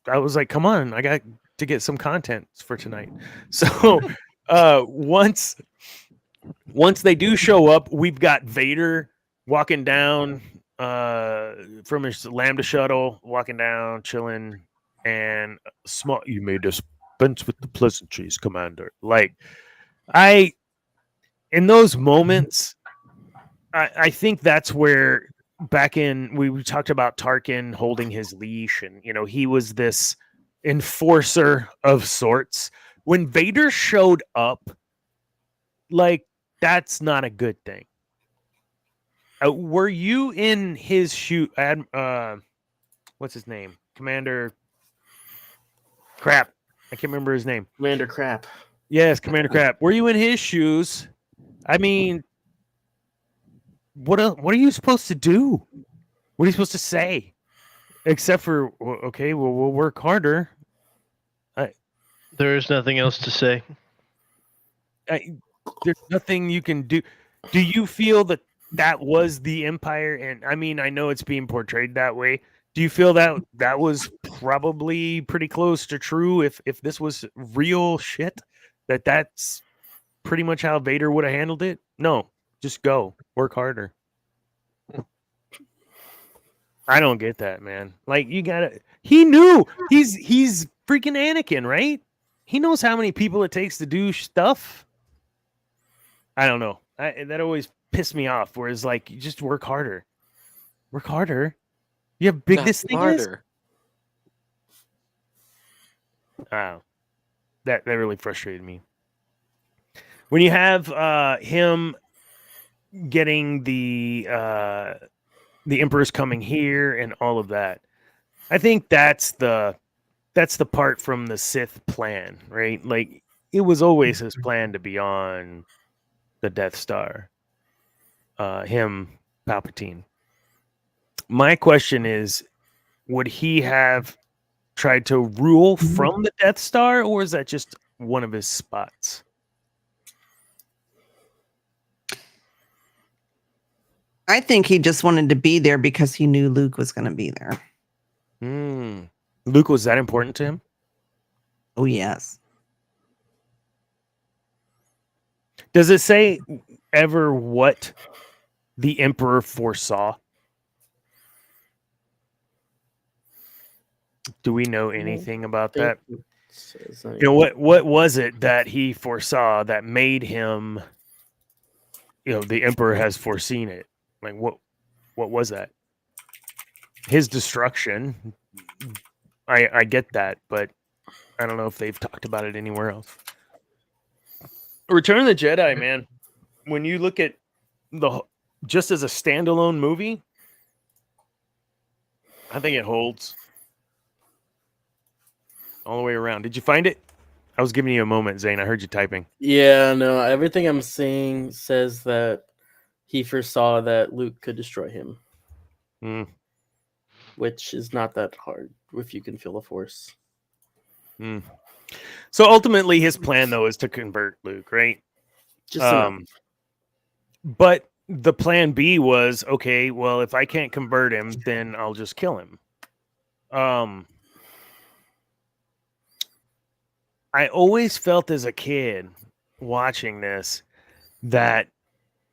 I was like, come on, I got to get some content for tonight. So once they do show up, we've got Vader walking down from his Lambda shuttle, walking down, chilling, and small. You may dispense with the pleasantries, Commander. Like, in those moments, I think that's where back in we talked about Tarkin holding his leash, and he was this enforcer of sorts. When Vader showed up, like, that's not a good thing. Were you in his shoe? What's his name? Commander. Crap, I can't remember his name. Commander Crap. Yes, Commander Crap. Were you in his shoes? I mean, what are you supposed to do? What are you supposed to say? Except for, okay, well, we'll work harder. There's nothing else to say. There's nothing you can do. Do you feel that was the Empire? And I mean, I know it's being portrayed that way. Do you feel that was probably pretty close to true if this was real shit? That's pretty much how Vader would have handled it? No, just go. Work harder. I don't get that, man. Like, you gotta. He knew. He's freaking Anakin, right? He knows how many people it takes to do stuff. I don't know. That always pissed me off. Whereas, like, you just work harder. Work harder. You have big this thing is. Wow, that really frustrated me. When you have him getting the Emperor's coming here and all of that, I think that's the part from the Sith plan, right? Like, it was always his plan to be on the Death Star. Him, Palpatine. My question is, would he have tried to rule from the Death Star, or is that just one of his spots? I think he just wanted to be there because he knew Luke was going to be there. Luke was that important to him? Oh, yes. Does it say ever what the Emperor foresaw? Do we know anything about that? What was it that he foresaw that made him, the Emperor has foreseen it? Like, what was that? His destruction. I get that, but I don't know if they've talked about it anywhere else. Return of the Jedi, man. When you look at just as a standalone movie, I think it holds all the way around. Did you find it? I was giving you a moment, Zane. I heard you typing. Yeah, no. Everything I'm seeing says that he foresaw that Luke could destroy him. Which is not that hard if you can feel the Force. So ultimately, his plan, though, is to convert Luke, right? Just but the plan B was, okay, well, if I can't convert him, then I'll just kill him. I always felt as a kid watching this that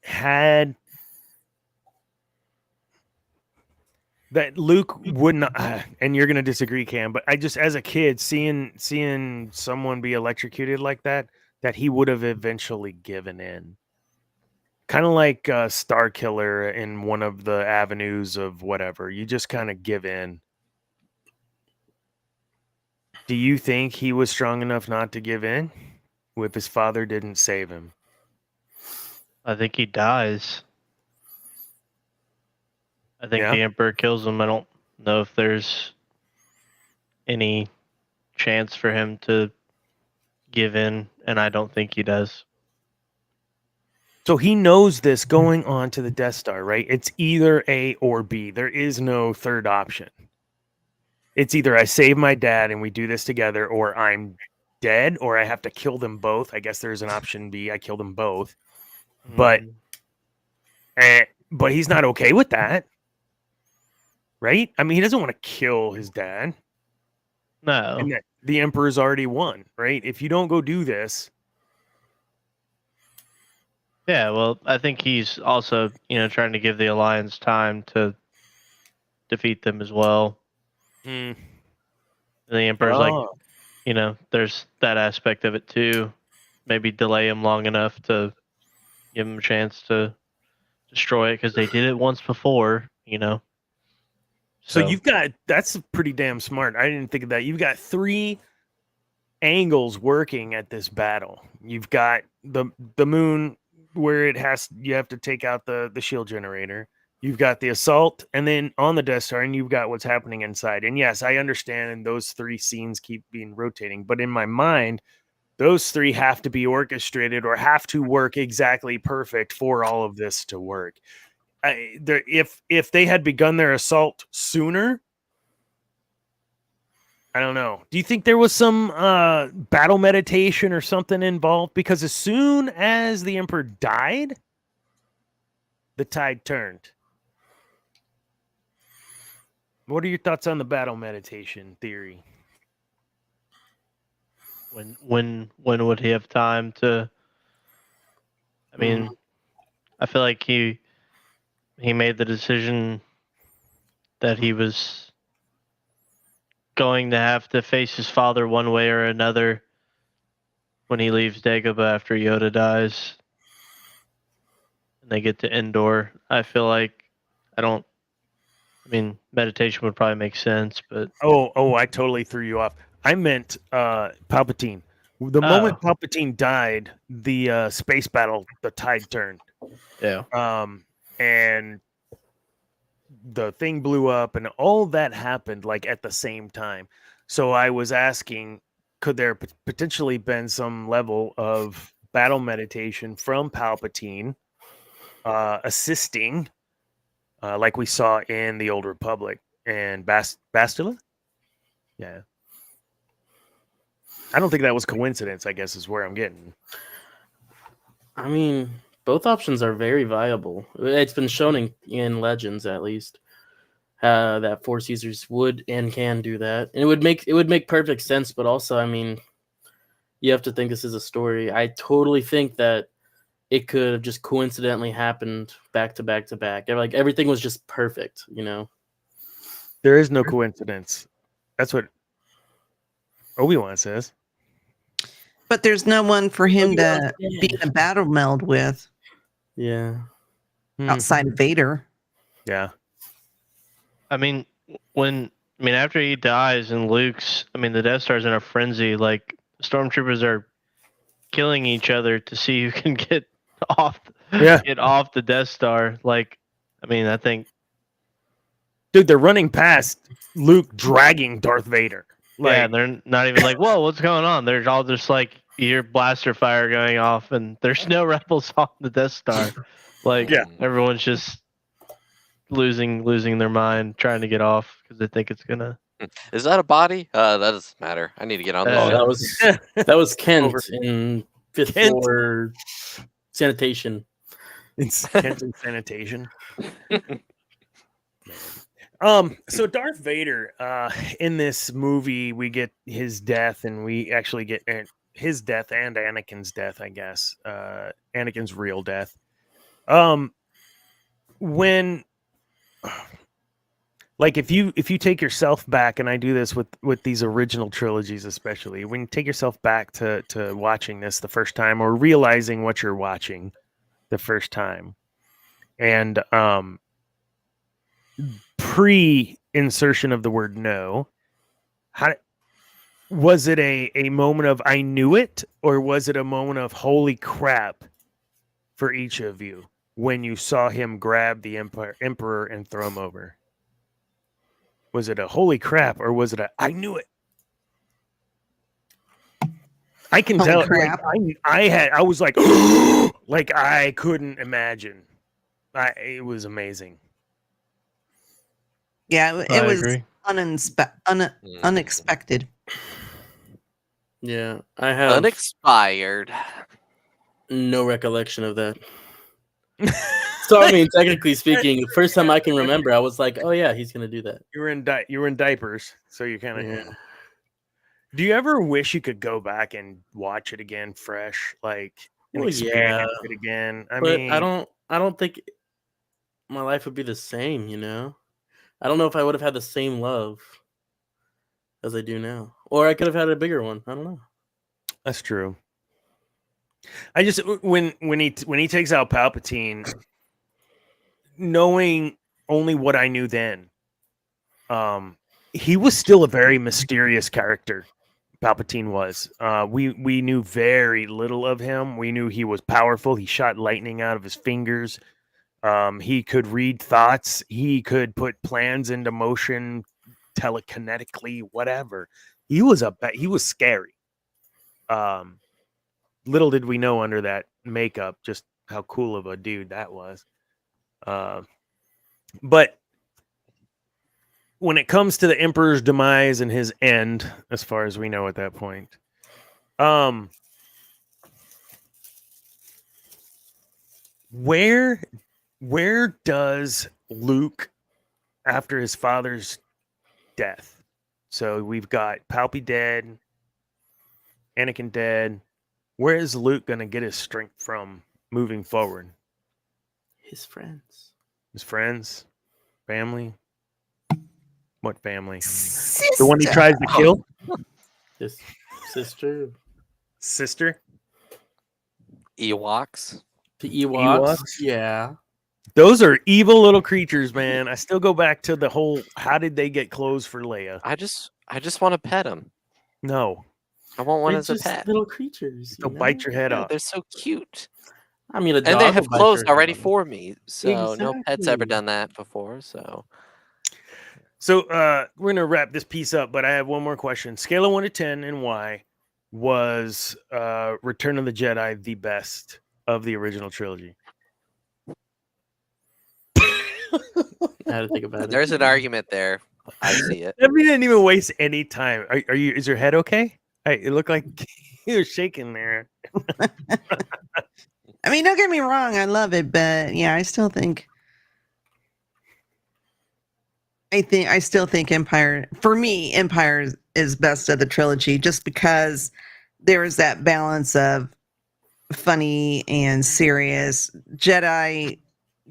had that Luke would not, and you're gonna disagree, Cam, but I just, as a kid, seeing someone be electrocuted like that he would have eventually given in. Kind of like Star Killer in one of the avenues of whatever. You just kind of give in. Do you think he was strong enough not to give in if his father didn't save him? I think he dies. I think Yeah. the Emperor kills him. I don't know if there's any chance for him to give in, and I don't think he does. So he knows this going on to the Death Star, right? It's either A or B. There is no third option. It's either I save my dad and we do this together, or I'm dead, or I have to kill them both. I guess there's an option B. I kill them both. But he's not okay with that. Right? I mean, he doesn't want to kill his dad. No. And the Emperor's already won, right? If you don't go do this. Yeah, well, I think he's also, trying to give the Alliance time to defeat them as well. And the Emperor's there's that aspect of it too. Maybe delay him long enough to give him a chance to destroy it, because they did it once before, So you've got, that's pretty damn smart. I didn't think of that. You've got 3 angles working at this battle. You've got the moon where you have to take out the shield generator. You've got the assault, and then on the Death Star, and you've got what's happening inside. And yes, I understand, and those 3 scenes keep being rotating. But in my mind, those 3 have to be orchestrated or have to work exactly perfect for all of this to work. If they had begun their assault sooner, I don't know. Do you think there was some battle meditation or something involved? Because as soon as the Emperor died, the tide turned. What are your thoughts on the battle meditation theory? When would he have time to? I mean, I feel like he made the decision that he was going to have to face his father one way or another when he leaves Dagobah after Yoda dies, and they get to Endor. I feel like meditation would probably make sense, but I totally threw you off. I meant Palpatine. The moment Palpatine died, the space battle, the tide turned. Yeah. And the thing blew up, and all that happened like at the same time. So I was asking, could there potentially been some level of battle meditation from Palpatine assisting, like we saw in the Old Republic and Bastila? Yeah. I don't think that was coincidence, I guess, is where I'm getting. I mean, both options are very viable. It's been shown in Legends, at least, that Force users would and can do that, and it would make perfect sense. But also, I mean, you have to think this is a story. I totally think that it could have just coincidentally happened back to back to back. Like everything was just perfect, There is no coincidence. That's what Obi-Wan says. But there's no one for him to be in a battle meld with. Yeah. Outside of Vader. Yeah. I mean, after he dies and Luke's, the Death Star's in a frenzy. Like, stormtroopers are killing each other to see who can get off the Death Star. Like, I think, dude, they're running past Luke dragging Darth Vader. Yeah, they're not even like, whoa, what's going on? They're all just like, you hear blaster fire going off, and there's no rebels on the Death Star. Like, everyone's just losing their mind, trying to get off because they think it's gonna. Is that a body? That doesn't matter. I need to get on that. That was Kent in 5th floor sanitation. It's Kent in sanitation. So Darth Vader, in this movie, we get his death, and we actually get his death and Anakin's death, I guess. Anakin's real like if you take yourself back, and I do this with these original trilogies, especially when you take yourself back to watching this the first time or realizing what you're watching the first time, and pre-insertion of the word no, how was it a moment of I knew it, or was it a moment of holy crap for each of you when you saw him grab the emperor and throw him over? Was it a holy crap, or was it a I knew it? I can Holy tell. crap. I was like, like I couldn't imagine. It was amazing. Yeah, it I was agree. unexpected. Yeah, I have Unexpired. no recollection of that. So I mean, technically speaking, the first time I can remember, I was like, "Oh yeah, he's gonna do that." You were in diapers, so you kind of. Yeah. Do you ever wish you could go back and watch it again, fresh, like and Well, experience yeah, it again? I but mean, I don't think my life would be the same. You know, I don't know if I would have had the same love as I do now, or I could have had a bigger one. I don't know. that's true. I just when he takes out Palpatine, knowing only what I knew then, he was still a very mysterious character. Palpatine was. We knew very little of him. We knew he was powerful. He shot lightning out of his fingers. He could read thoughts. He could put plans into motion telekinetically. Whatever. He was scary. Little did we know under that makeup just how cool of a dude that was. But when it comes to the Emperor's demise and his end, as far as we know at that point, where does Luke, after his father's death? So we've got Palpy dead, Anakin dead. Where is Luke going to get his strength from moving forward? His friends. His friends? Family? What family? The one he tries to kill? His sister. Sister? Ewoks. The Ewoks. Ewoks? Yeah. Those are evil little creatures, man. I still go back to the whole how did they get clothes for Leia? I just want to pet them. No. I want one They're as a just pet. little creatures. They'll bite your head Yeah, off. they're so cute. I mean, And they have clothes already for me. So no pet's ever Exactly. done that before. So So we're gonna wrap this piece up, but I have one more question. Scale of 1 to 10 and why was Return of the Jedi the best of the original trilogy? I had to think about it. there's an argument there. I see it. Debbie didn't even waste any time. Are you? Is your head okay? It looked like you were shaking there. I mean, don't get me wrong, I love it, but yeah, I still think Empire, for me, Empire is best of the trilogy, just because there is that balance of funny and serious. Jedi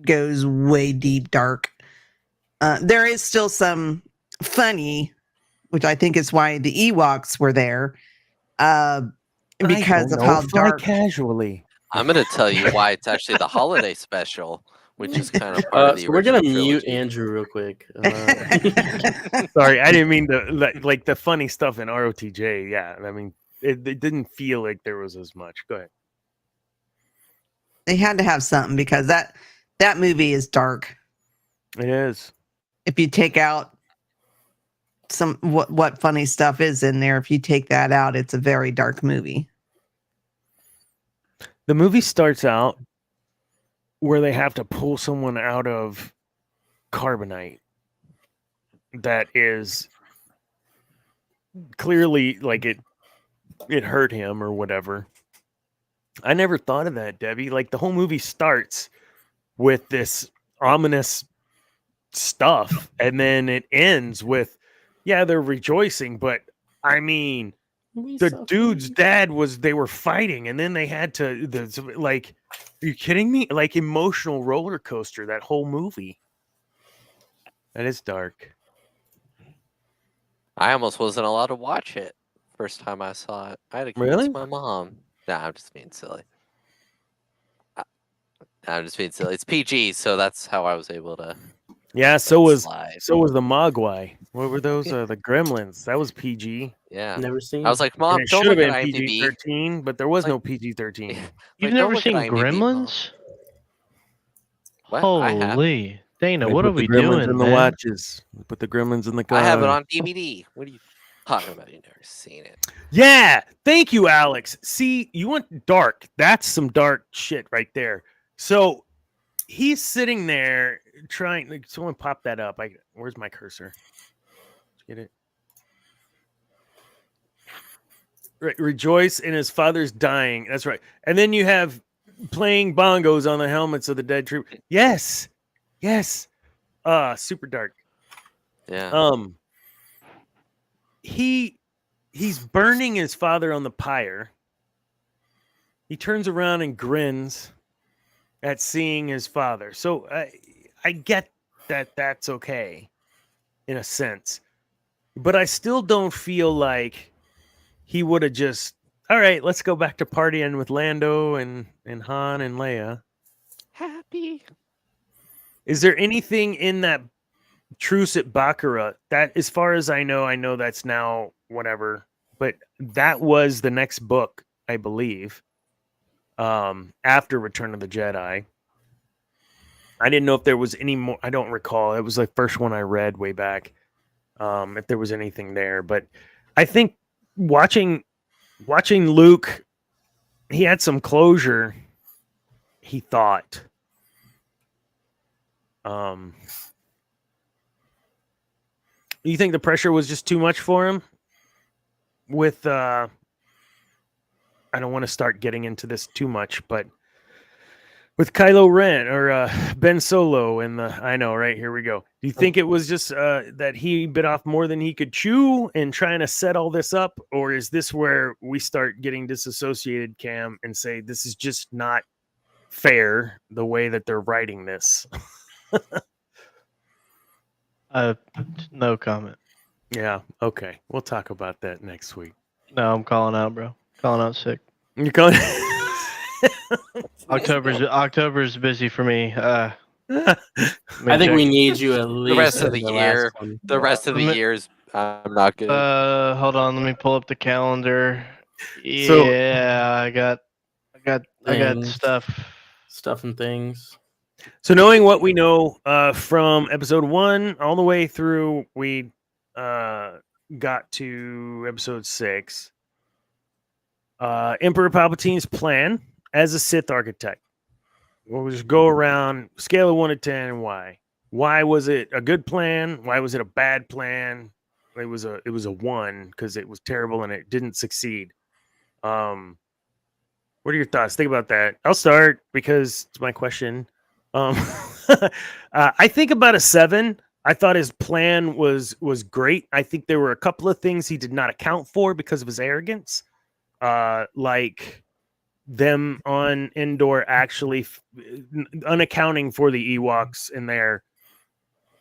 goes way deep dark. There is still some funny, which I think is why the Ewoks were there, because of how dark. Casually. I'm going to tell you why it's actually the holiday special, which is kind of part of the So we're gonna original mute trilogy. Andrew real quick. Sorry, I didn't mean to like the funny stuff in ROTJ. Yeah, I mean it didn't feel like there was as much. Go ahead. They had to have something because that movie is dark. It is. If you take out some what funny stuff is in there, if you take that out, it's a very dark movie. The movie starts out where they have to pull someone out of carbonite that is clearly like it hurt him or whatever. I never thought of that, Debbie. Like the whole movie starts with this ominous stuff and then it ends with they're rejoicing, but I mean the dude's dad they were fighting and then they had to like, are you kidding me? Like emotional roller coaster, that whole movie. That is dark. I almost wasn't allowed to watch it first time I saw it. I had to convince Really? my mom. Nah, I'm just being silly. I'm just being silly. It's PG, so that's how I was able to. Yeah, let so it was slide. the Mogwai. What were those? The Gremlins. That was PG. Yeah. Never seen. I was like, Mom, And it don't should have look at been IMDb. PG-13, but there was Like- no PG-13. You've Like, don't never look at seen IMDb, Mom. Gremlins? What? I have. Holy, Dana, They what put are the we Gremlins doing, in the man? watches. They put the Gremlins in the car. I have it on DVD. What are you talking about? You've never seen it. Yeah, thank you, Alex. See, you want dark. That's some dark shit right there. So he's sitting there trying. Like, someone pop that up. Where's my cursor? Get it? Rejoice in his father's dying. That's right. And then you have playing bongos on the helmets of the dead troop. Yes, yes. Super dark. Yeah. He's burning his father on the pyre. He turns around and grins at seeing his father. So I get that that's okay in a sense, but I still don't feel like he would have just, all right, let's go back to partying with Lando and Han and Leia. Happy. Is there anything in that truce at Baccarat that, as far as I know that's now whatever, but that was the next book, I believe, after Return of the Jedi. I didn't know if there was any more. I don't recall. It was the first one I read way back. If there was anything there, but I think watching Luke, he had some closure. He thought. You think the pressure was just too much for him? With I don't want to start getting into this too much, but with Kylo Ren or Ben Solo and I know, right? Here we go. Do you think it was just that he bit off more than he could chew and trying to set all this up? Or is this where we start getting disassociated, Cam, and say this is just not fair the way that they're writing this? No comment. Yeah, okay. We'll talk about that next week. No, I'm calling out, bro. Calling out sick. You're going. October's busy for me. I think we need you at least The rest of in the last year. one. The rest of the years, I'm not good. Hold on, let me pull up the calendar. So- Yeah, I got Things. stuff. And things. So knowing what we know from episode 1 all the way through, we got to episode 6. Emperor Palpatine's plan as a Sith architect. We'll just go around scale of 1 to 10 and why. Why was it a good plan? Why was it a bad plan? It was a 1 because it was terrible and it didn't succeed. What are your thoughts? Think about that. I'll start because it's my question. I think about a 7. I thought his plan was great. I think there were a couple of things he did not account for because of his arrogance, like them on Endor actually unaccounting for the Ewoks and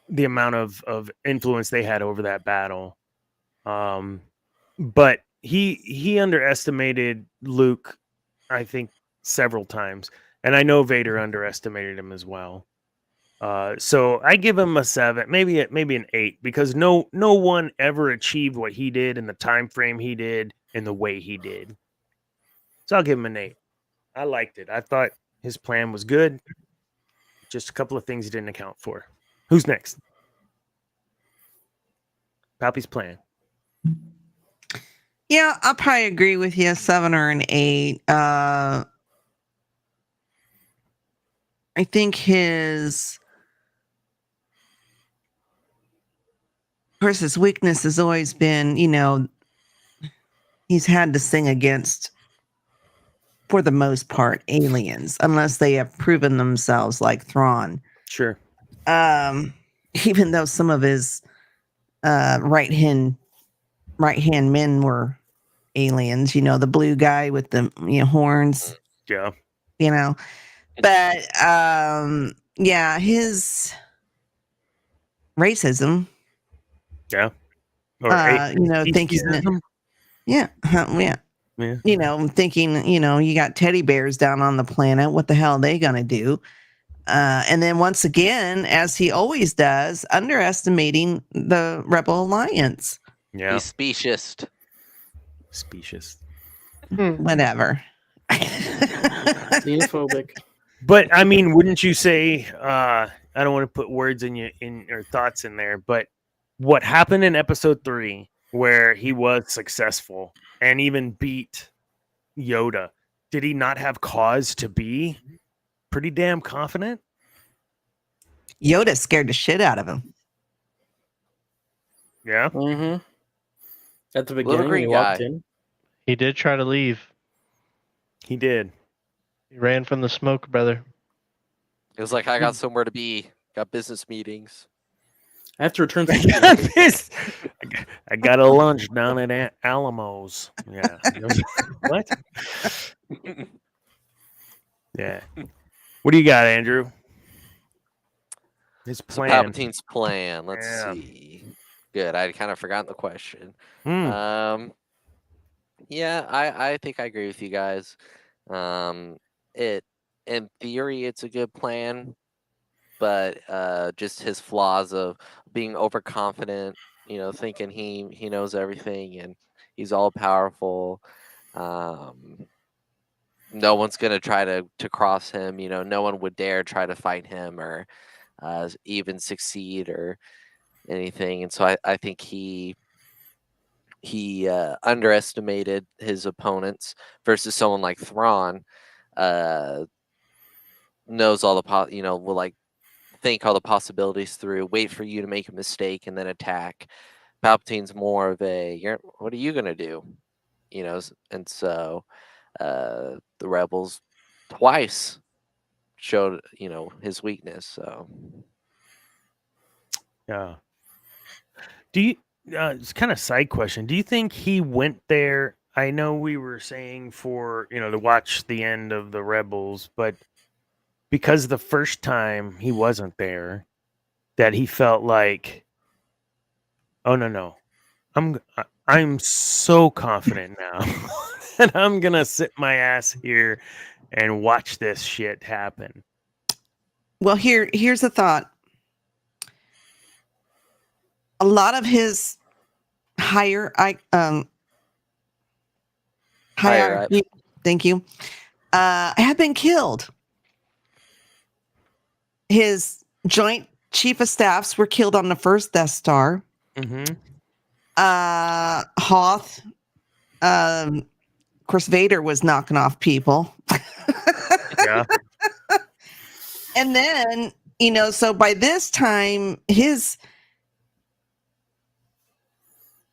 the amount of influence they had over that battle. But he underestimated Luke, I think, several times. And I know Vader underestimated him as well. So I give him a 7, maybe an 8, because no one ever achieved what he did in the time frame he did and the way he did. So I'll give him an 8. I liked it. I thought his plan was good. Just a couple of things he didn't account for. Who's next? Palpy's plan. Yeah, I'll probably agree with you. 7 or an 8. I think his weakness has always been, he's had to sing against, for the most part, aliens, unless they have proven themselves like Thrawn. Sure. Even though some of his right hand men were aliens, the blue guy with the horns. Yeah. But yeah, his racism. Yeah. Or thinking, atheism? yeah. Yeah. Thinking, you got teddy bears down on the planet. What the hell are they going to do? And then once again, as he always does, underestimating the Rebel Alliance. Yeah. He's specious. Whatever. Xenophobic. But I mean, wouldn't you say? I don't want to put words in your thoughts in there, but what happened in Episode 3, where he was successful and even beat Yoda, did he not have cause to be pretty damn confident? Yoda scared the shit out of him. Yeah. Mm-hmm. At the Little beginning, when green he walked guy. in. He did try to leave. He did. He ran from the smoke, brother. It was like, I got somewhere to be. Got business meetings. I have to return to I got a lunch down at Alamos. Yeah. What? Yeah. What do you got, Andrew? His So plan. Palpatine's plan. Let's Yeah. see. Good. I'd kind of forgotten the question. Yeah, I think I agree with you guys. It in theory it's a good plan, but just his flaws of being overconfident, thinking he knows everything and he's all powerful. No one's gonna try to cross him. No one would dare try to fight him or even succeed or anything. And so I think he underestimated his opponents versus someone like Thrawn. Knows all the will like think all the possibilities through, wait for you to make a mistake and then attack. Palpatine's more of what are you gonna do? And so the rebels twice showed his weakness. So Yeah. Do you? It's kind of side question. Do you think he went there? I know we were saying for to watch the end of the Rebels, but because the first time he wasn't there, that he felt like, oh no, I'm so confident now that I'm gonna sit my ass here and watch this shit happen. Well, here's a thought. A lot of his hierarchy, thank you, have been killed. His joint chief of staffs were killed on the first Death Star. Mm-hmm. Hoth, of course, Vader was knocking off people. Yeah. And then, so by this time, his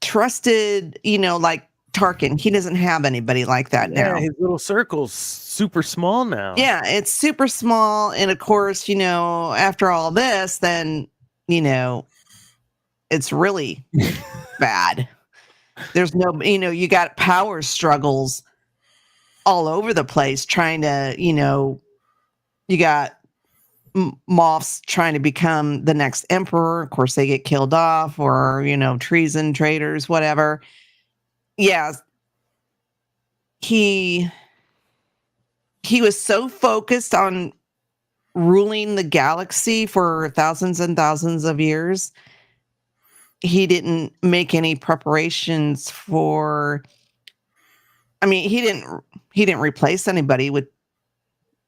trusted, like Tarkin, he doesn't have anybody like that now. His little circle's super small now. Yeah, it's super small. And of course, after all this, then, it's really bad. There's no, you got power struggles all over the place trying to, you got Moffs trying to become the next emperor. Of course, they get killed off or, treason, traitors, whatever. Yeah. He was so focused on ruling the galaxy for thousands and thousands of years. He didn't make any preparations for, he didn't replace anybody with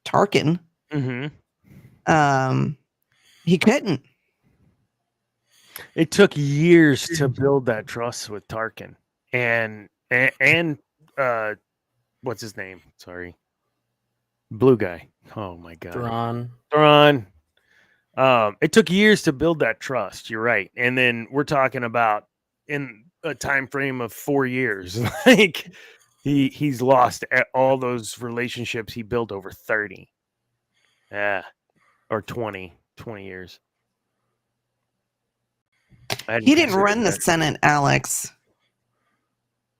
Tarkin. Mm-hmm. He couldn't. It took years to build that trust with Tarkin and what's his name? Sorry. Blue guy. Oh my god. Thrawn. It took years to build that trust. You're right. And then we're talking about in a time frame of 4 years. Like he's lost all those relationships he built over 30. Yeah. Or 20 years. He didn't run the Senate, Alex.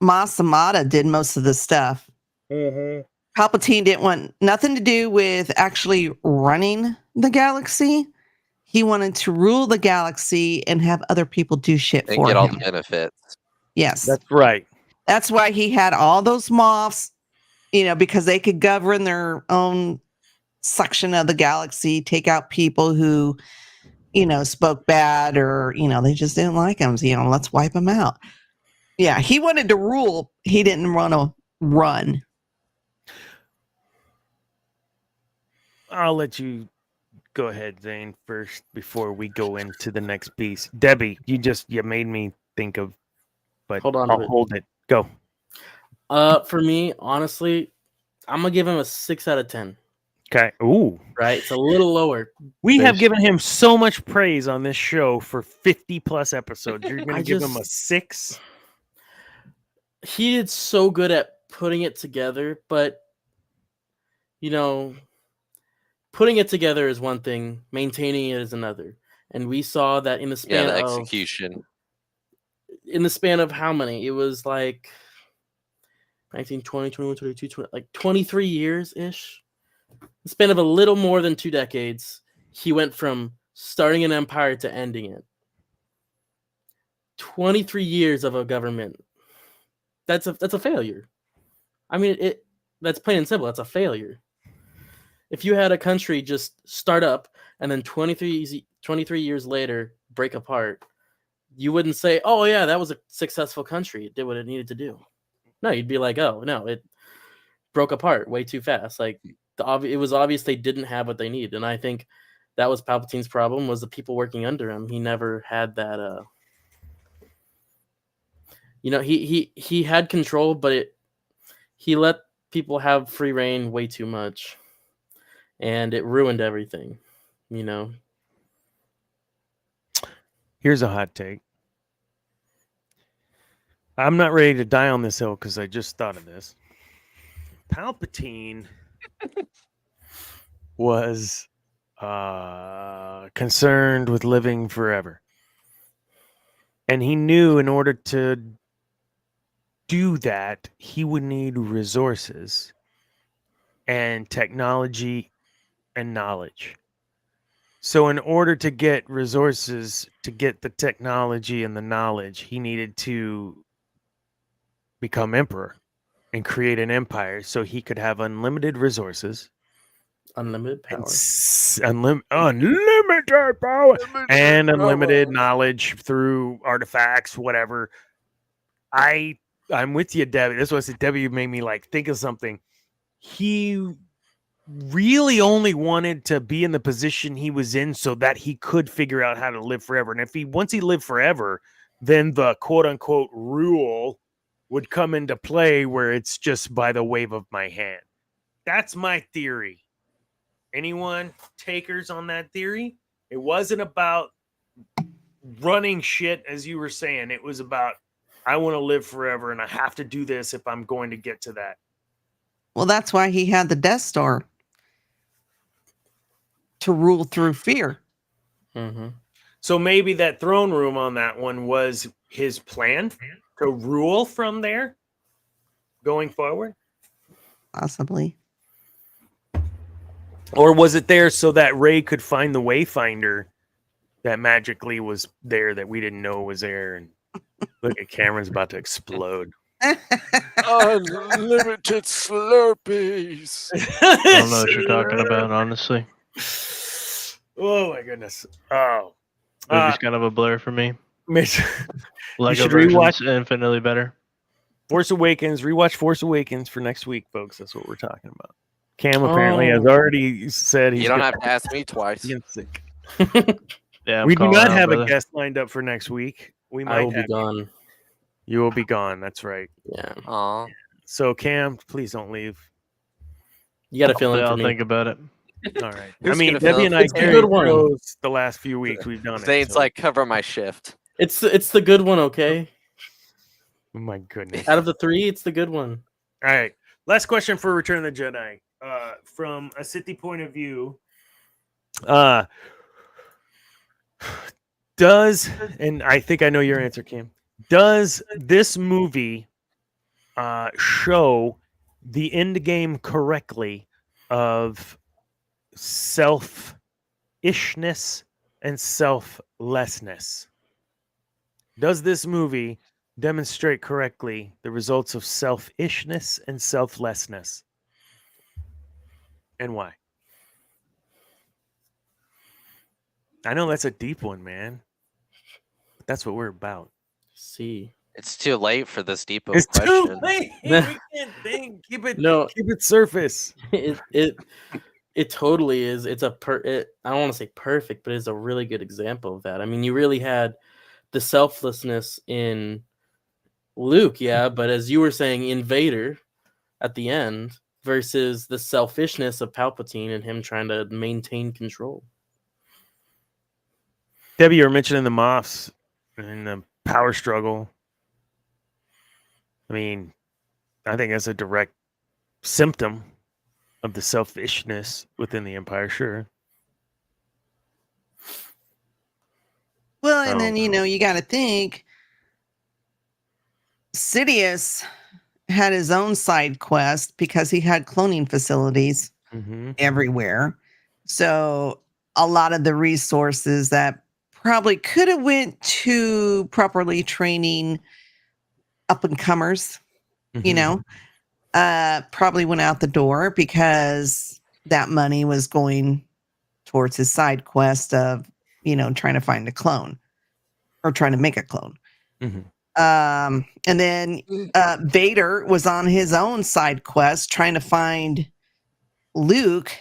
Mas Amata did most of the stuff. Mm-hmm. Palpatine didn't want nothing to do with actually running the galaxy. He wanted to rule the galaxy and have other people do shit And for get him. all the benefits. Yes. That's right. That's why he had all those Moffs, because they could govern their own section of the galaxy, take out people who, spoke bad or, they just didn't like him. So, let's wipe him out. Yeah, he wanted to rule. He didn't want to run. I'll let you go ahead, Zane, first before we go into the next piece. Debbie, you made me think of, but Hold on. I'll hold it. Go. For me, honestly, I'm gonna give him a 6 out of 10. Okay. Ooh. Right, it's a little lower. We have given him so much praise on this show for 50 plus episodes. You're going to give him a 6? He did so good at putting it together, but putting it together is one thing, maintaining it is another. And we saw that in the span the of execution. In the span of how many? It was like 19, 20, 21, 22, 20, like 23 years ish. The span of a little more than 2 decades, he went from starting an empire to ending it. 23 years of a government. That's a failure. I mean, that's plain and simple. That's a failure. If you had a country just start up and then 23 years later break apart, you wouldn't say, "Oh yeah, that was a successful country. It did what it needed to do." No, you'd be like, "Oh no, it broke apart way too fast." Like it was obvious they didn't have what they needed, and I think that was Palpatine's problem, was the people working under him. He never had that. He had control, but he let people have free reign way too much, and it ruined everything. Here's a hot take. I'm not ready to die on this hill because I just thought of this. Palpatine was concerned with living forever. And he knew in order to do that, he would need resources and technology and knowledge. So in order to get resources, to get the technology and the knowledge, he needed to become emperor and create an empire so he could have unlimited resources, unlimited power, unlimited power, and unlimited knowledge through artifacts, whatever. I'm with you, Debbie. This was Debbie made me think of something. He really only wanted to be in the position he was in so that he could figure out how to live forever. And once he lived forever, then the quote unquote rule would come into play where it's just by the wave of my hand. That's my theory. Anyone takers on that theory? It wasn't about running shit, as you were saying. It was about, I want to live forever and I have to do this if I'm going to get to that. Well, that's why he had the Death Star, to rule through fear. Mm-hmm. So maybe that throne room on that one was his plan to rule from there going forward? Possibly. Or was it there so that Rey could find the Wayfinder that magically was there that we didn't know was there? And look at Cameron's about to explode. Unlimited Slurpees. I don't know what you're talking about, honestly. Oh my goodness. Oh. Movie's kind of a blur for me. Lego version's infinitely better. Force Awakens. Rewatch Force Awakens for next week, folks. That's what we're talking about. Cam apparently has already said he's. You don't have to ask me twice. Sick. Yeah, we do not have a guest lined up for next week. We might I will be gone. You will be gone. That's right. Yeah. Aw. So Cam, please don't leave. You got to fill in for I'll me. think about it. All right. Who's I mean, gonna Debbie fill and in? I It's a carried good one. shows the last few weeks we've done it. Zane's so- cover my shift. It's the good one, okay? Oh my goodness. Out of the 3, it's the good one. All right. Last question for Return of the Jedi. From a Sith point of view, and I think I know your answer, Cam, does this movie show the end game correctly of self-ishness and selflessness. Does this movie demonstrate correctly the results of selfishness and selflessness? And why? I know that's a deep one, man. But that's what we're about. See, It's too late for this deep of a It's too question. late. We can't think. Keep No. it surface. it totally is. It's I don't want to say perfect, but it's a really good example of that. I mean, you really had the selflessness in Luke, yeah, but as you were saying, in Vader at the end versus the selfishness of Palpatine and him trying to maintain control. Debi, you were mentioning the Moffs and the power struggle. I mean, I think that's a direct symptom of the selfishness within the Empire, sure. Well, and then, you got to think Sidious had his own side quest because he had cloning facilities everywhere. So a lot of the resources that probably could have went to properly training up and comers, probably went out the door because that money was going towards his side quest of, trying to find a clone or trying to make a clone. And then Vader was on his own side quest trying to find Luke,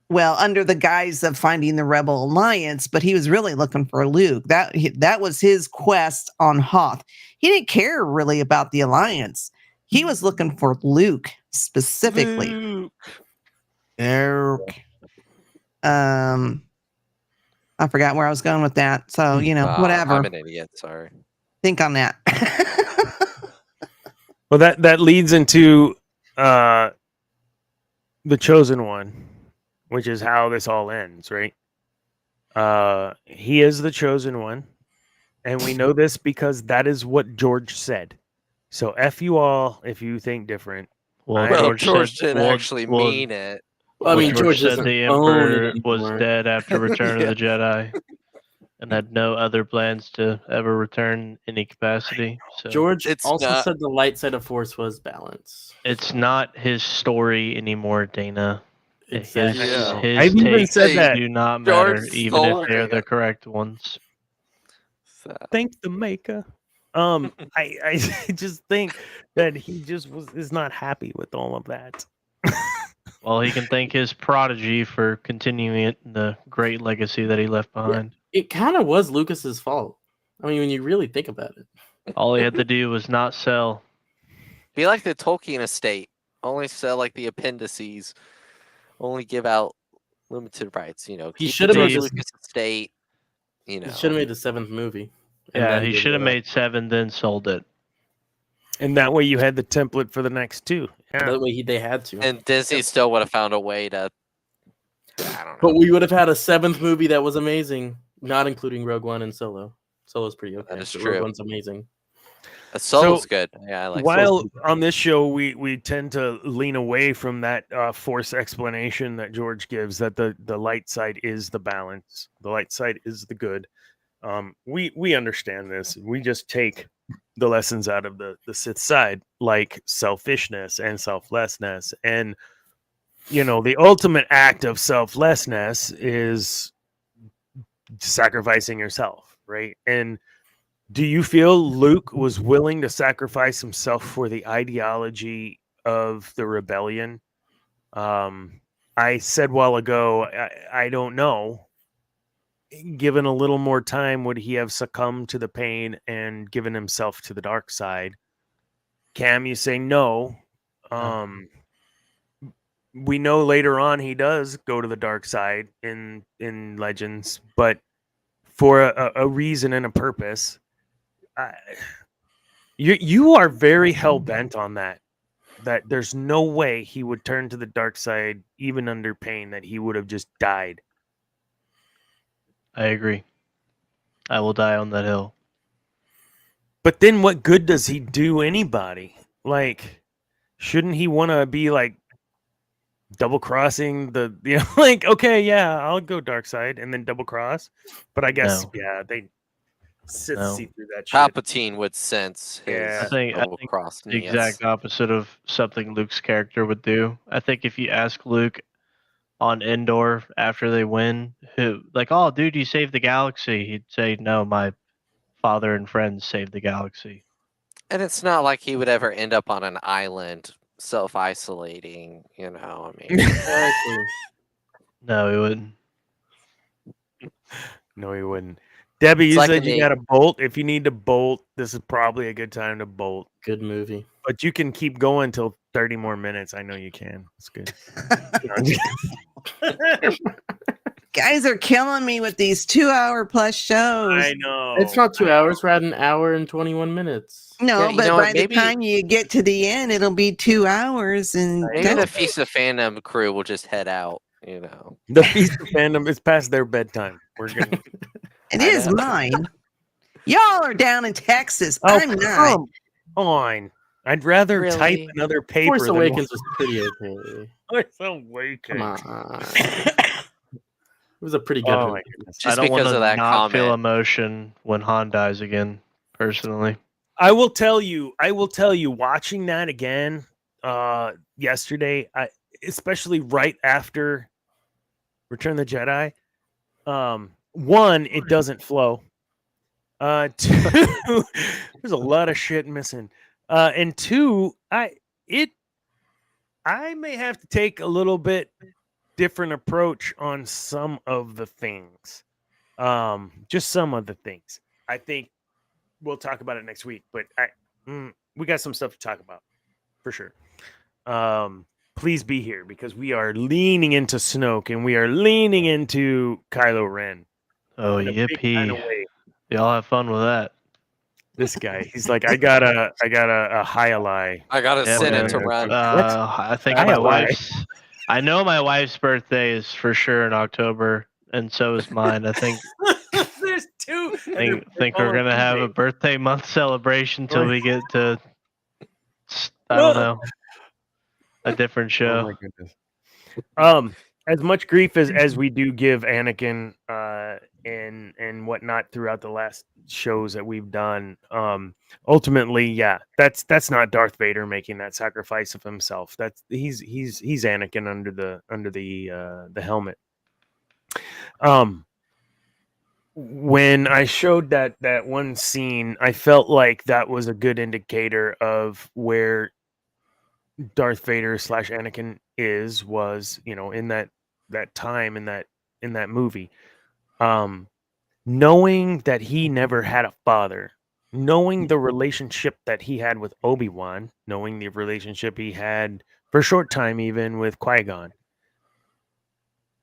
well, under the guise of finding the Rebel Alliance, but he was really looking for Luke. That was his quest on Hoth. He didn't care really about the Alliance. He was looking for Luke specifically. Luke. I forgot where I was going with that. So, whatever. I'm an idiot. Sorry. Think on that. Well, that leads into the Chosen One, which is how this all ends, right? He is the Chosen One, and we know this because that is what George said. So F you all if you think different. Well, George didn't actually mean it. Well, I mean, George said the Emperor was dead after Return of the Jedi and had no other plans to ever return in any capacity. So George also said the light side of Force was balance. It's not his story anymore, Dana. Exactly. His takes do not matter, even if they're the correct ones. Thank the maker. I just think that he just is not happy with all of that. Well, he can thank his prodigy for continuing the great legacy that he left behind. Yeah, it kind of was Lucas's fault. I mean, when you really think about it. All he had to do was not sell. Be like the Tolkien estate. Only sell like the appendices. Only give out limited rights. He should have made Lucas estate. He should have made the 7th movie. Yeah, he should have made 7, then sold it. And that way you had the template for the next 2. Yeah. That way they had to. And Disney still would have found a way to. I don't know. But we would have had a 7th movie that was amazing, not including Rogue One and Solo. Solo's pretty okay. That is true. Rogue Rogue One's amazing. Solo's good. Yeah, I like. While on this show, we tend to lean away from that Force explanation that George gives, that the light side is the balance, the light side is the good. We understand this. We just take the lessons out of the Sith side, like selfishness and selflessness, and the ultimate act of selflessness is sacrificing yourself, right? And do you feel Luke was willing to sacrifice himself for the ideology of the rebellion? I said a while ago, I don't know. Given a little more time, would he have succumbed to the pain and given himself to the dark side? Cam, you say no. We know later on he does go to the dark side in Legends, but for a reason and a purpose. You are very hell-bent on that there's no way he would turn to the dark side even under pain, that he would have just died. I agree. I will die on that hill. But then what good does he do anybody? Like, shouldn't he want to be like double crossing the like, okay, yeah, I'll go dark side and then double cross. But I guess No. yeah, they Sith No. see through that shit. Palpatine would sense his Yeah. I double think cross. the exact opposite of something Luke's character would do. I think if you ask Luke on Endor after they win, who like, oh dude, you saved the galaxy, he'd say, no, my father and friends saved the galaxy. And it's not like he would ever end up on an island self-isolating, you know. I mean, Exactly. No, he wouldn't. No, he wouldn't. Debbie, It's you like said in you the- got to bolt. If you need to bolt, this is probably a good time to bolt. Good movie. But you can keep going until 30 more minutes. I know you can. It's good. Guys are killing me with these 2-hour plus shows. I know. It's not 2 hours. We're at an hour and 21 minutes. No, Yeah, you but know by what, maybe- the time you get to the end, it'll be 2 hours, and maybe that's- the Feast of Fandom crew will just head out, you know. The Feast of Fandom is past their bedtime. We're gonna. it I is know. mine. Y'all are down in Texas. Oh, I'm not. come on. I'd rather type Really? another paper Force than Awakens was pretty okay. Force Awakens. Come on. It was a pretty good Oh movie. my goodness. Just I don't want because to of that not feel comment. emotion when Han dies again, personally. I will tell you, watching that again yesterday, especially right after Return of the Jedi, one, it doesn't flow. Two, there's a lot of shit missing. And two, I may have to take a little bit different approach on some of the things. Just some of the things. I think we'll talk about it next week, but we got some stuff to talk about for sure. Please be here because we are leaning into Snoke and we are leaning into Kylo Ren. Oh, in a big yippee. kind of way. Y'all have fun with that. This guy, he's like, I got a highlight. I got a Yeah, Senate man. to run. I think I my lie. wife's. I know my wife's birthday is for sure in October, and so is mine. I think There's two. think we're gonna have a birthday month celebration till we get to. I don't know. A different Oh show. my goodness. As much grief as we do give Anakin and whatnot throughout the last shows that we've done, ultimately, yeah, that's not Darth Vader making that sacrifice of himself. That's he's Anakin under the helmet. When I showed that one scene, I felt like that was a good indicator of where Darth Vader / Anakin was, in that time in that movie. Knowing that he never had a father, knowing the relationship that he had with Obi-Wan, knowing the relationship he had for a short time even with Qui-Gon.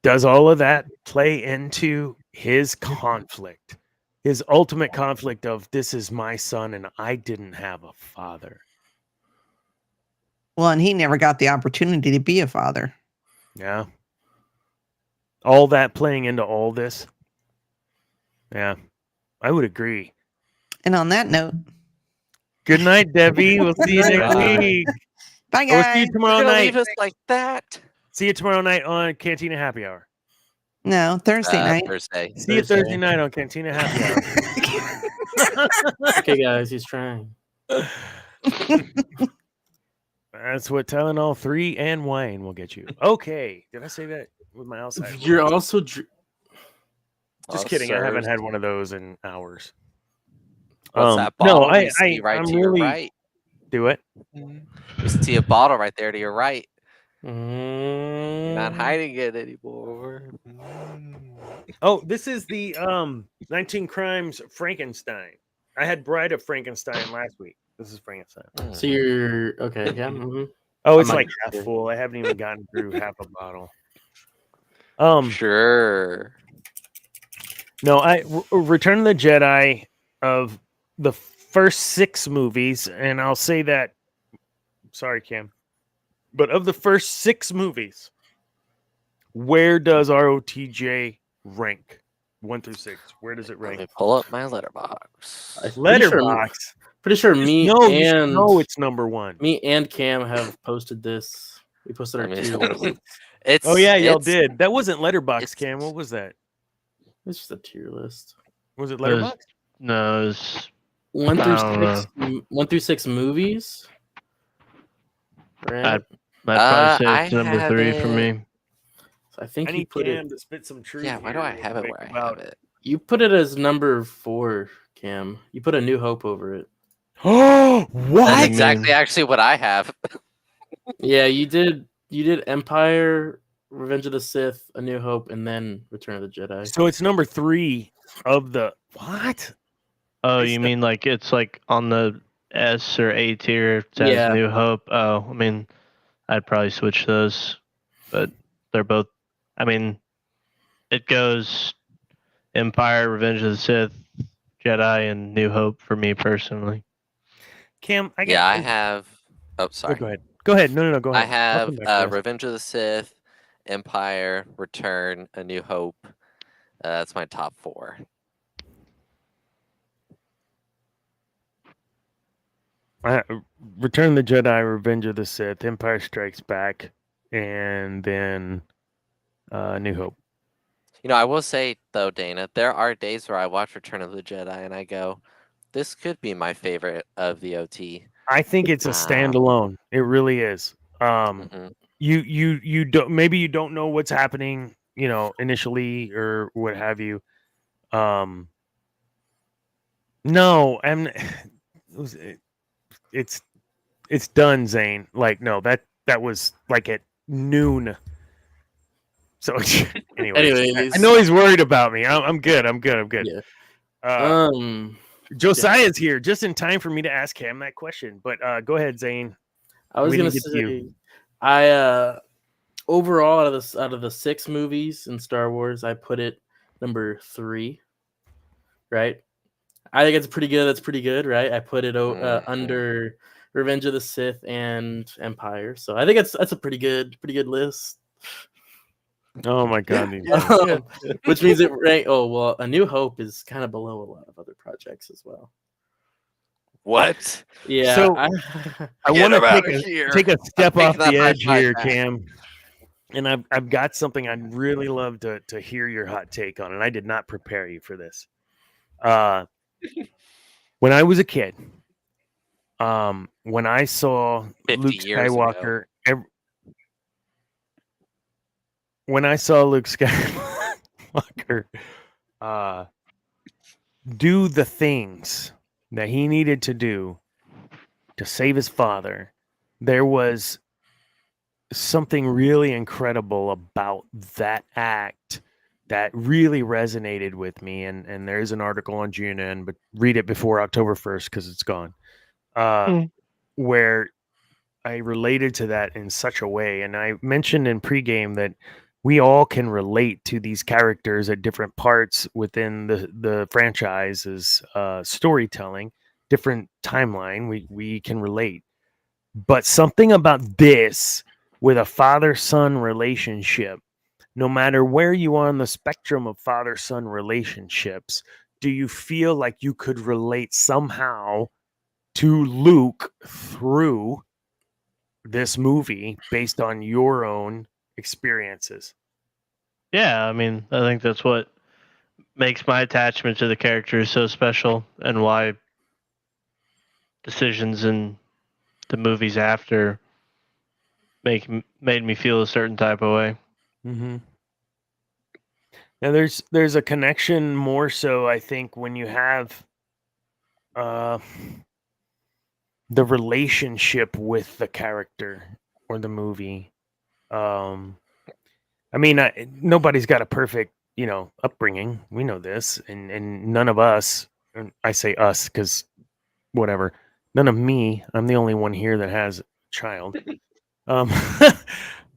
Does all of that play into his conflict? His ultimate conflict of this is my son and I didn't have a father. Well, and he never got the opportunity to be a father. Yeah. All that playing into all this. Yeah. I would agree. And on that note, Good night, Debbie. We'll see you next Bye. week. bye We'll see guys. you tomorrow You're gonna night. leave us like that? See you tomorrow night on Cantina Happy Hour. No, Thursday night. Thursday. See you Thursday. Thursday night on Cantina Happy Hour. Okay, guys, he's trying. That's what Tylenol 3 and wine will get you. Okay. Did I say that with my outside? You're voice? also Just kidding. I haven't had one of those in hours. What's that No, bottle? I You see right I'm to your really right. do it. You see a bottle right there to your right. Not Mm, hiding it anymore. Oh, this is the 19 Crimes Frankenstein. I had Bride of Frankenstein last week. This is Frankenstein. so you're okay. Yeah. Mhm. Oh, it's I might like be half sure. full. I haven't even gotten through half a bottle. Sure. No, Return of the Jedi of the first 6 movies, and I'll say that. Sorry, Cam, but of the first 6 movies, where does ROTJ rank? 1 through 6. Where does it Let me rank? pull up my letterbox. Letterbox. Pretty sure me No, you should and know it's number 1. me and Cam have posted this We posted I our mean, tier list. it's Oh yeah, y'all it's did. That wasn't Letterbox, it's Cam. What was that? It's just a tier list. Was it It was- Letterbox? No, it's 1 I through don't 6. 1 through 6 movies. Right. I'd probably say I it's number have 3 for it. me. So I think I you need put Cam it. to spit some truth. Yeah, why do here I real have it quick where I about- have it? You put it as number 4, Cam. You put A New Hope over it. Oh, That's what? exactly actually what I have. Yeah, you did. You did Empire, Revenge of the Sith, A New Hope, and then Return of the Jedi. So it's number 3 of the what? Oh, I you said- mean like it's like on the S or A tier? It says Yeah. New Hope. Oh, I mean, I'd probably switch those, but they're both. I mean, it goes Empire, Revenge of the Sith, Jedi, and New Hope for me personally. Cam, I got. Yeah, I have. Oh, Oh, sorry. go ahead. Go ahead. No. Go I ahead. I'll have come back to this. Revenge of the Sith, Empire, Return, A New Hope. That's my top 4. Return of the Jedi, Revenge of the Sith, Empire Strikes Back, and then New Hope. You know, I will say though, Dana, there are days where I watch Return of the Jedi and I go, "This could be my favorite of the OT." I think it's a standalone. It really is. Mhm. You don't, maybe you don't know what's happening, initially or what have you. No, it's done, Zane. Like, no, that was like at noon. So anyways, I know he's worried about me. I'm good. Yeah. Josiah's here just in time for me to ask him that question. But go ahead, Zane. I was We gonna didn't get to you. say, I overall out of the 6 movies in Star Wars, I put it number 3. Right. I think it's pretty good. That's pretty good, right? I put it under Revenge of the Sith and Empire, so I think that's a pretty good list. Oh my God! Which means it rank. Oh well, A New Hope is kind of below a lot of other projects as well. What? Yeah, So I want to take a step off the edge here, Cam. And I've got something I'd really love to hear your hot take on, and I did not prepare you for this. When I was a kid, when I saw 50 Luke years Skywalker, when I saw Luke Skywalker do the things that he needed to do to save his father, there was something really incredible about that act that really resonated with me. And there's an article on GNN, but read it before October 1st because it's gone, where I related to that in such a way. And I mentioned in pregame that we all can relate to these characters at different parts within the franchise's storytelling, different timeline. We can relate. But something about this with a father-son relationship, no matter where you are on the spectrum of father-son relationships, do you feel like you could relate somehow to Luke through this movie based on your own experiences? Yeah, I mean, I think that's what makes my attachment to the character so special, and why decisions in the movies after made me feel a certain type of way. Mm-hmm. Now there's a connection more so, I think, when you have the relationship with the character or the movie. I mean, nobody's got a perfect, upbringing. We know this, and none of us, and I say us because whatever, none of me. I'm the only one here that has a child.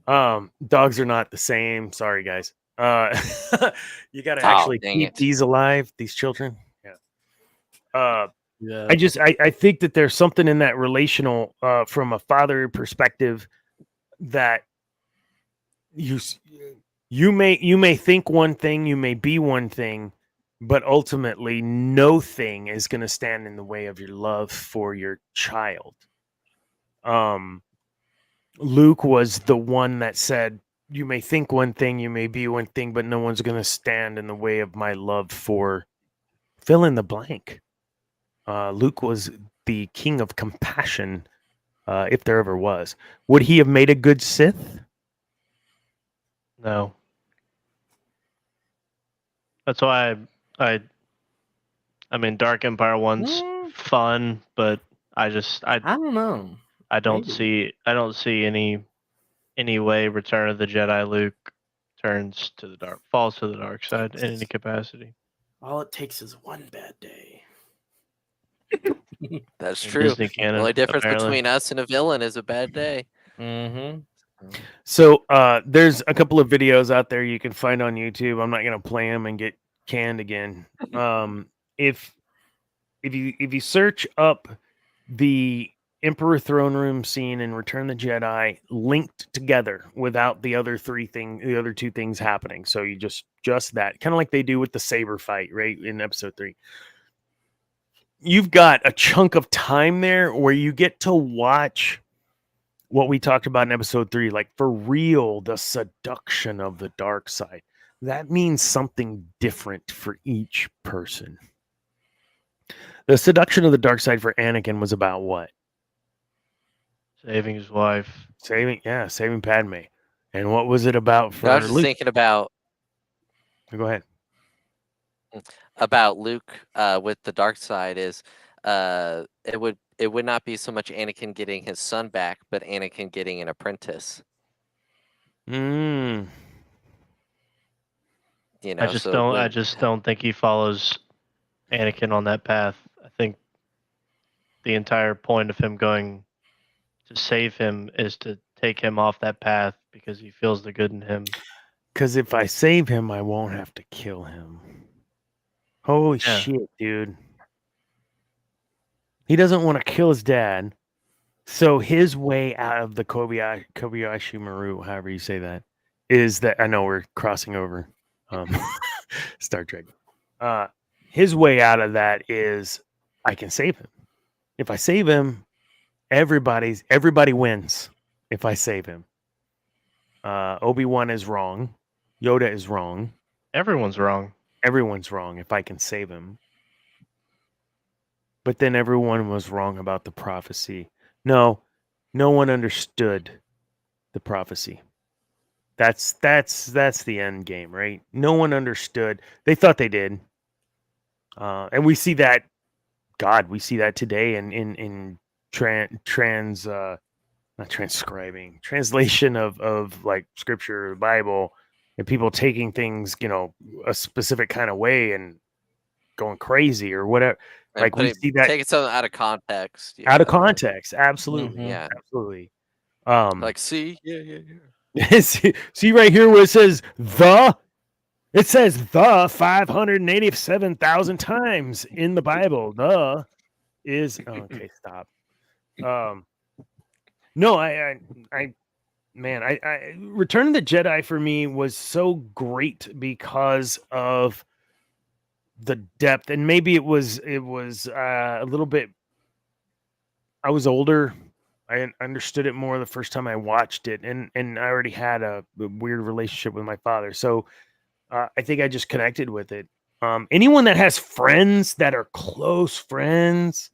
Dogs are not the same. Sorry, guys. You got to actually keep these alive, these children. Yeah. Yeah. I think that there's something in that relational, from a father perspective, that you may think one thing, you may be one thing, but ultimately no thing is going to stand in the way of your love for your child. Luke was the one that said, "You may think one thing, you may be one thing, but no one's going to stand in the way of my love for fill in the blank." Luke was the king of compassion, if there ever was. Would he have made a good Sith? No. That's why I mean, Dark Empire 1's fun, but I don't know. I don't Maybe. see any way Return of the Jedi Luke falls to the dark side in any capacity. All it takes is one bad day. That's In true. Disney The canon, only difference apparently. between us and a villain is a bad day. Mm-hmm. So there's a couple of videos out there you can find on YouTube. I'm not going to play them and get canned again. If you search up the Emperor throne room scene in Return of the Jedi linked together without the other two things happening, so you just that, kind of like they do with the saber fight, right, in Episode 3. You've got a chunk of time there where you get to watch what we talked about in Episode 3, like for real, the seduction of the dark side. That means something different for each person. The seduction of the dark side for Anakin was about what? Saving his wife. Saving Padme. And what was it about for I was just Luke? thinking about Go ahead. Luke with the dark side is it would not be so much Anakin getting his son back, but Anakin getting an apprentice. Mm. You know, I just don't think he follows Anakin on that path. I think the entire point of him going to save him is to take him off that path because he feels the good in him. Because if I save him, I won't have to kill him. Holy shit, dude. He doesn't want to kill his dad. So his way out of the Kobayashi Maru, however you say that, is that, I know we're crossing over Star Trek. His way out of that is I can save him. If I save him, everybody wins if I save him. Obi-Wan is wrong. Yoda is wrong. Everyone's wrong. Everyone's wrong if I can save him. But then everyone was wrong about the prophecy. No one understood the prophecy. That's the end game, right? No one understood. They thought they did. And we see that, we see that today in translation of like scripture, Bible, and people taking things, a specific kind of way and going crazy or whatever. and Like we see that taking something out of context. out of context. Absolutely. Yeah. Absolutely. Like, see, see right here where it says it says the 587,000 times in the Bible. The is okay. Stop. No, I Return of the Jedi for me was so great because of the depth, and maybe it was a little bit. I was older. I understood it more the first time I watched it, and I already had a weird relationship with my father, so I think I just connected with it. Anyone that has friends that are close friends,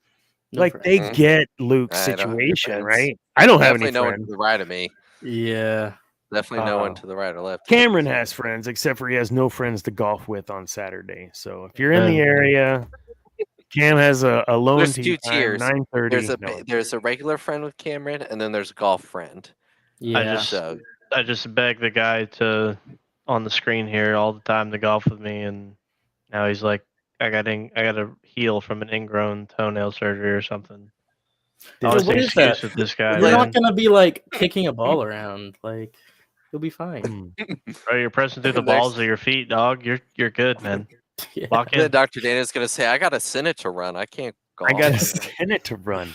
they get Luke's situation, right? I don't have any no one friends. to the right of me. Yeah. Definitely no one to the right or left. Cameron has friends, except for he has no friends to golf with on Saturday. So if you're in the area, Cam has a loan There's tea two tiers. 9:30. There's a regular friend with Cameron, and then there's a golf friend. Yeah. I just beg the guy on the screen here all the time to golf with me, and now he's like, I got to heal from an ingrown toenail surgery or something. What is that? With this guy, You're not gonna be like kicking a ball around. Like, you'll be fine. Bro, you're pressing through the balls of your feet, dog. You're good, man. Yeah. Lock in. Then Dr. Dana's gonna say, I got a Senate to run. I can't golf. I got a Senate to run.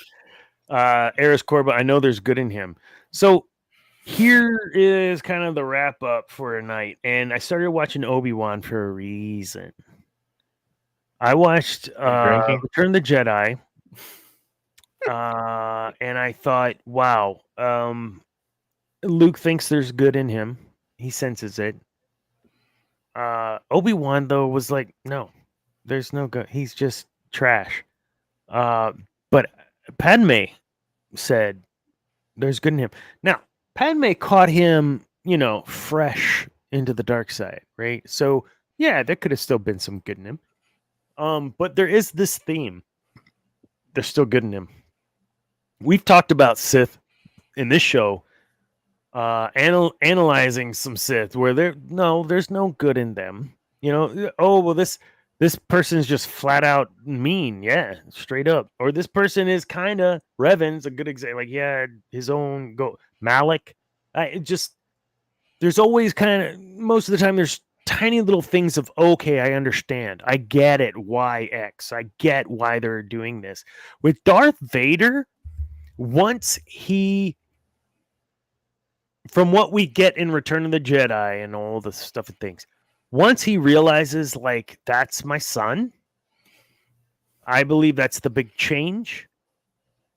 Eris Corba, I know there's good in him. So here is kind of the wrap up for a night. And I started watching Obi-Wan for a reason. I watched Return of the Jedi. And I thought, wow, Luke thinks there's good in him. He senses it. Obi-Wan though was like, no, there's no good. He's just trash. But Padme said there's good in him. Now, Padme caught him, fresh into the dark side, right? So yeah, there could have still been some good in him. But there is this theme. There's still good in him. We've talked about Sith in this show, analyzing some Sith where there's no good in them. This person's just flat out mean, yeah, straight up. Or this person is kind of Revan's a good example. Like, yeah, his own go Malik. There's always kind of most of the time there's tiny little things of okay, I understand, I get it, why X, I get why they're doing this. With Darth Vader, once he, from what we get in Return of the Jedi and all the stuff and things, once he realizes, like, that's my son, I believe that's the big change.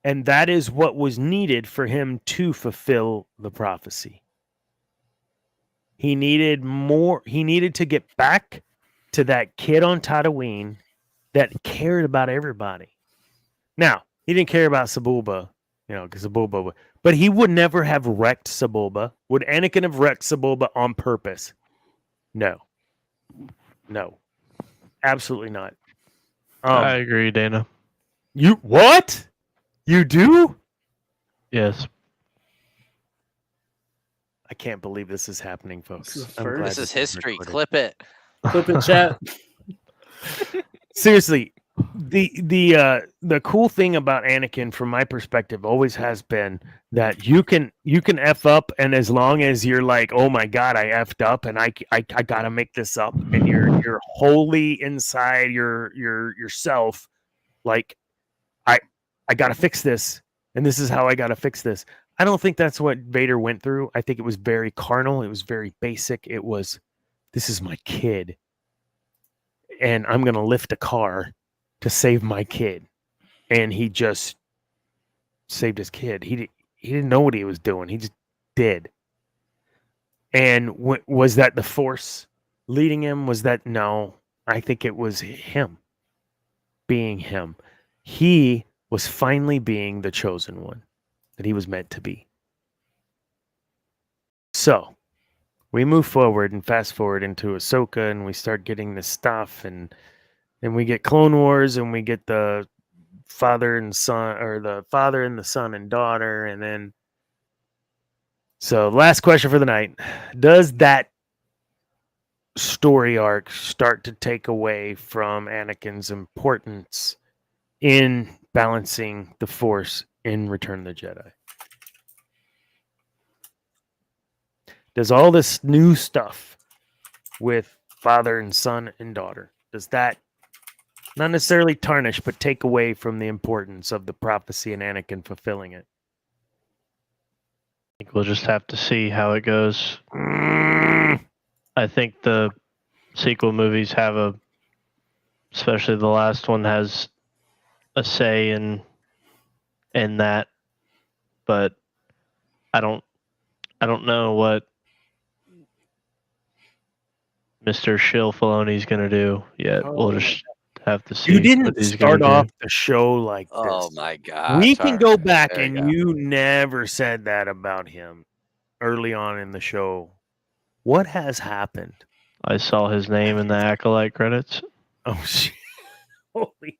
And that is what was needed for him to fulfill the prophecy. He needed more. He needed to get back to that kid on Tatooine that cared about everybody. Now, he didn't care about Sebulba, because Sebulba, but he would never have wrecked Sebulba. Would Anakin have wrecked Sebulba on purpose? No, absolutely not. I agree, Dana. You what? You do? Yes. I can't believe this is happening, folks. This is history. Clip it. Clip it, chat. Seriously, the cool thing about Anakin, from my perspective, always has been that you can F up, and as long as you're like, oh my god, I effed up, and I gotta make this up, and you're wholly inside yourself, like I gotta fix this, and this is how I gotta fix this. I don't think that's what Vader went through. I think it was very carnal. It was very basic. It was, this is my kid, and I'm going to lift a car to save my kid. And he just saved his kid. He didn't know what he was doing. He just did. And was that the Force leading him? No, I think it was him being him. He was finally being the chosen one that he was meant to be. So we move forward and fast forward into Ahsoka, and we start getting this stuff, and we get Clone Wars, and we get the father and son, or the father and the son and daughter, and then. So last question for the night: does that story arc start to take away from Anakin's importance in balancing the Force in Return of the Jedi? Does all this new stuff with father and son and daughter, does that not necessarily tarnish, but take away from the importance of the prophecy and Anakin fulfilling it? I think we'll just have to see how it goes. I think the sequel movies have especially the last one, has a say in that, but I don't know what Mr. Shill Filoni's gonna do yet. We'll just have to see. You didn't start off the show like this. Oh my god! We can go back, and you never said that about him early on in the show. What has happened? I saw his name in the Acolyte credits. Oh shit! Holy.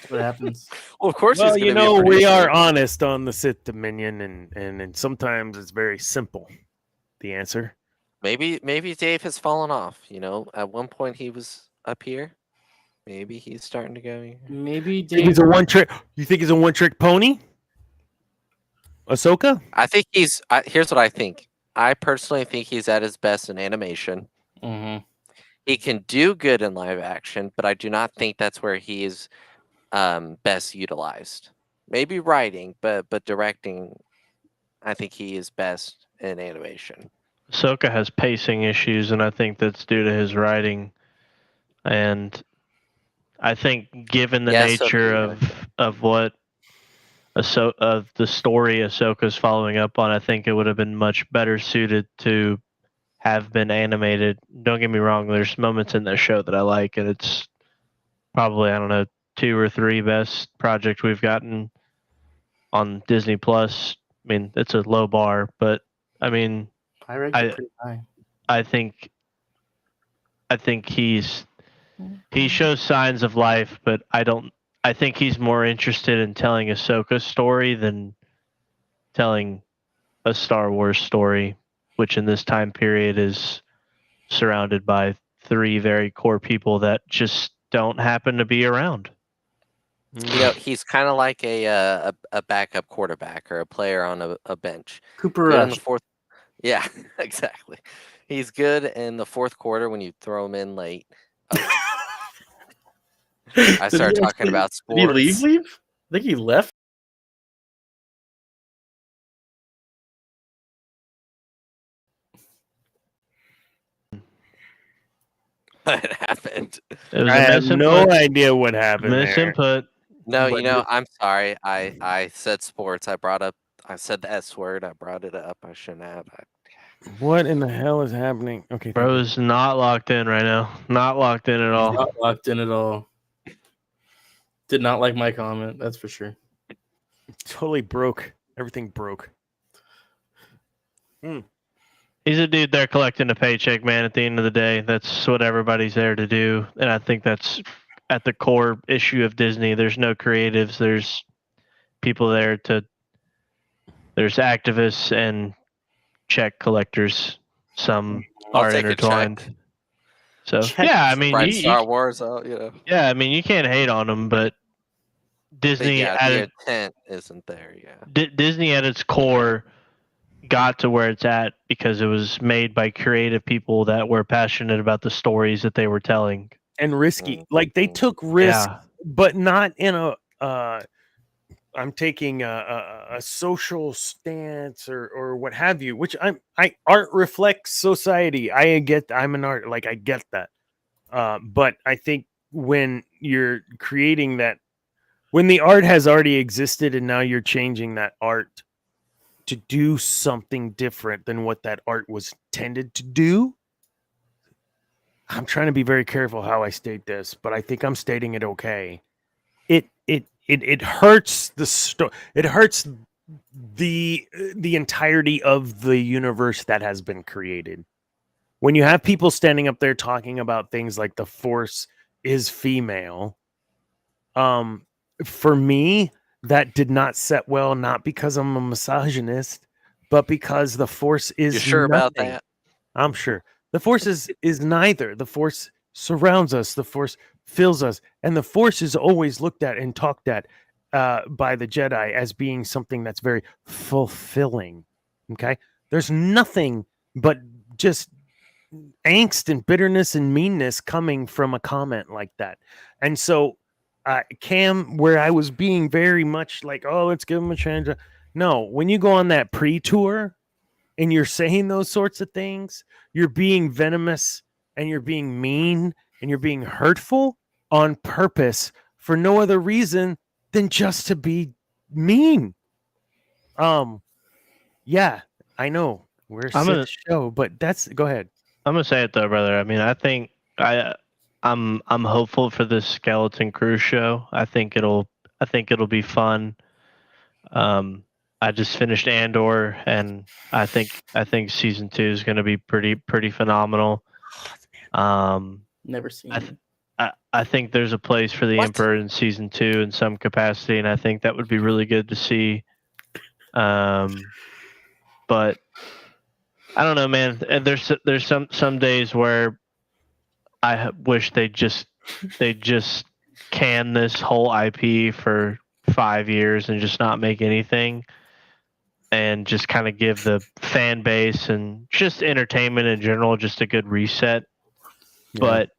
What happens? Well, of course. Well, we are honest on the Sith Dominion, and sometimes it's very simple. The answer. Maybe Dave has fallen off. At one point he was up here. Maybe he's starting to go. Maybe Dave. He's a one trick. You think he's a one trick pony? Ahsoka? I think he's. Here's what I think. I personally think he's at his best in animation. Mm-hmm. He can do good in live action, but I do not think that's where he is best utilized. Maybe writing, but directing, I think he is best in animation. Ahsoka has pacing issues, and I think that's due to his writing. And I think, given the nature of what of the story Ahsoka's following up on, I think it would have been much better suited to have been animated. Don't get me wrong, there's moments in that show that I like, and it's probably, I don't know, 2 or 3 best project we've gotten on Disney Plus. I mean, it's a low bar, but I mean, I ranked it pretty high. I think he shows signs of life, but I think he's more interested in telling Ahsoka's story than telling a Star Wars story, which in this time period is surrounded by 3 very core people that just don't happen to be around. You know, he's kind of like a backup quarterback or a player on a bench. Cooper Good in Rush. the fourth. Yeah, exactly. He's good in the fourth quarter when you throw him in late. Oh. I started talking about sports. Did he leave? I think he left. What happened? It was I have no idea what happened there. Misinput. No, you know, I'm sorry. I said sports. I said the S word. I brought it up. I shouldn't have. What in the hell is happening? Okay, Bro's not locked in right now. Not locked in at all. Not locked in at all. Did not like my comment. That's for sure. Totally broke. Everything broke. He's a dude there collecting a paycheck, man. At the end of the day, that's what everybody's there to do, and I think that's at the core issue of Disney. There's no creatives. There's people there to. There's activists and check collectors. Some are intertwined. So yeah, I mean, Star Wars, you know. Yeah, I mean, you can't hate on them, but Disney the intent isn't there. Yeah, Disney at its core got to where it's at because it was made by creative people that were passionate about the stories that they were telling and risky. Like they took risks, but not in a. I'm taking a social stance or what have you, which art reflects society. I'm an art, like I get that. But I think when you're creating that, when the art has already existed and now you're changing that art to do something different than what that art was intended to do. I'm trying to be very careful how I state this, but I think I'm stating it okay. It hurts the story. It hurts the entirety of the universe that has been created. When you have people standing up there talking about things like the Force is female, for me, that did not set well. Not because I'm a misogynist, but because the Force is. You're sure nothing. about that? I'm sure. The Force is neither. The Force surrounds us. The Force fills us, and the Force is always looked at and talked at by the Jedi as being something that's very fulfilling. Okay, there's nothing but just angst and bitterness and meanness coming from a comment like that. And so, Cam, where I was being very much like, "Oh, let's give him a chance." No, when you go on that pre-tour and you're saying those sorts of things, you're being venomous and you're being mean and you're being hurtful on purpose for no other reason than just to be mean. Yeah, I know we're a show, but go ahead. I'm gonna say it though, brother. I mean, I think I'm hopeful for this Skeleton Crew show. I think it'll be fun. I just finished Endor, and I think season 2 is going to be pretty phenomenal. Never seen it. I think there's a place for the Emperor in season 2 in some capacity, and I think that would be really good to see. But I don't know, man. And there's some days where I wish they just can this whole IP for 5 years and just not make anything, and just kind of give the fan base and just entertainment in general just a good reset. Yeah. But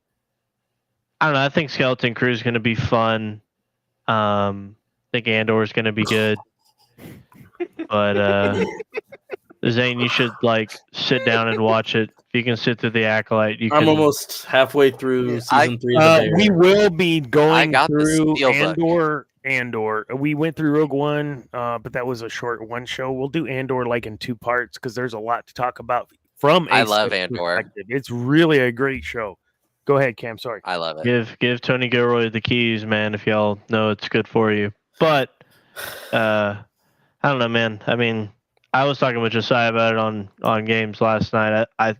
I don't know. I think Skeleton Crew is going to be fun. I think Andor is going to be good. But Zane, you should sit down and watch it. If you can sit through the Acolyte, I'm almost halfway through season 3 of the Bear. We will be going through Andor Andor. We went through Rogue One, but that was a short one show. We'll do Andor like in 2 parts because there's a lot to talk about from a I love Sith Andor. perspective. It's really a great show. Go ahead, Cam. Sorry. I love it. Give Tony Gilroy the keys, man, if y'all know it's good for you. But I don't know, man. I mean, I was talking with Josiah about it on games last night. I've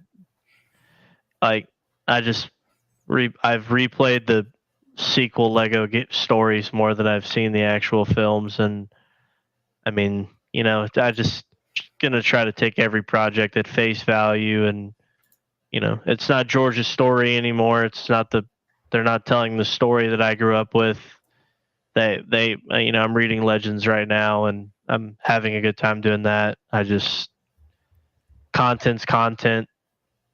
replayed the sequel Lego stories more than I've seen the actual films, and I mean, I just gonna try to take every project at face value, and it's not George's story anymore. They're not telling the story that I grew up with. I'm reading Legends right now, and I'm having a good time doing that. Content's content.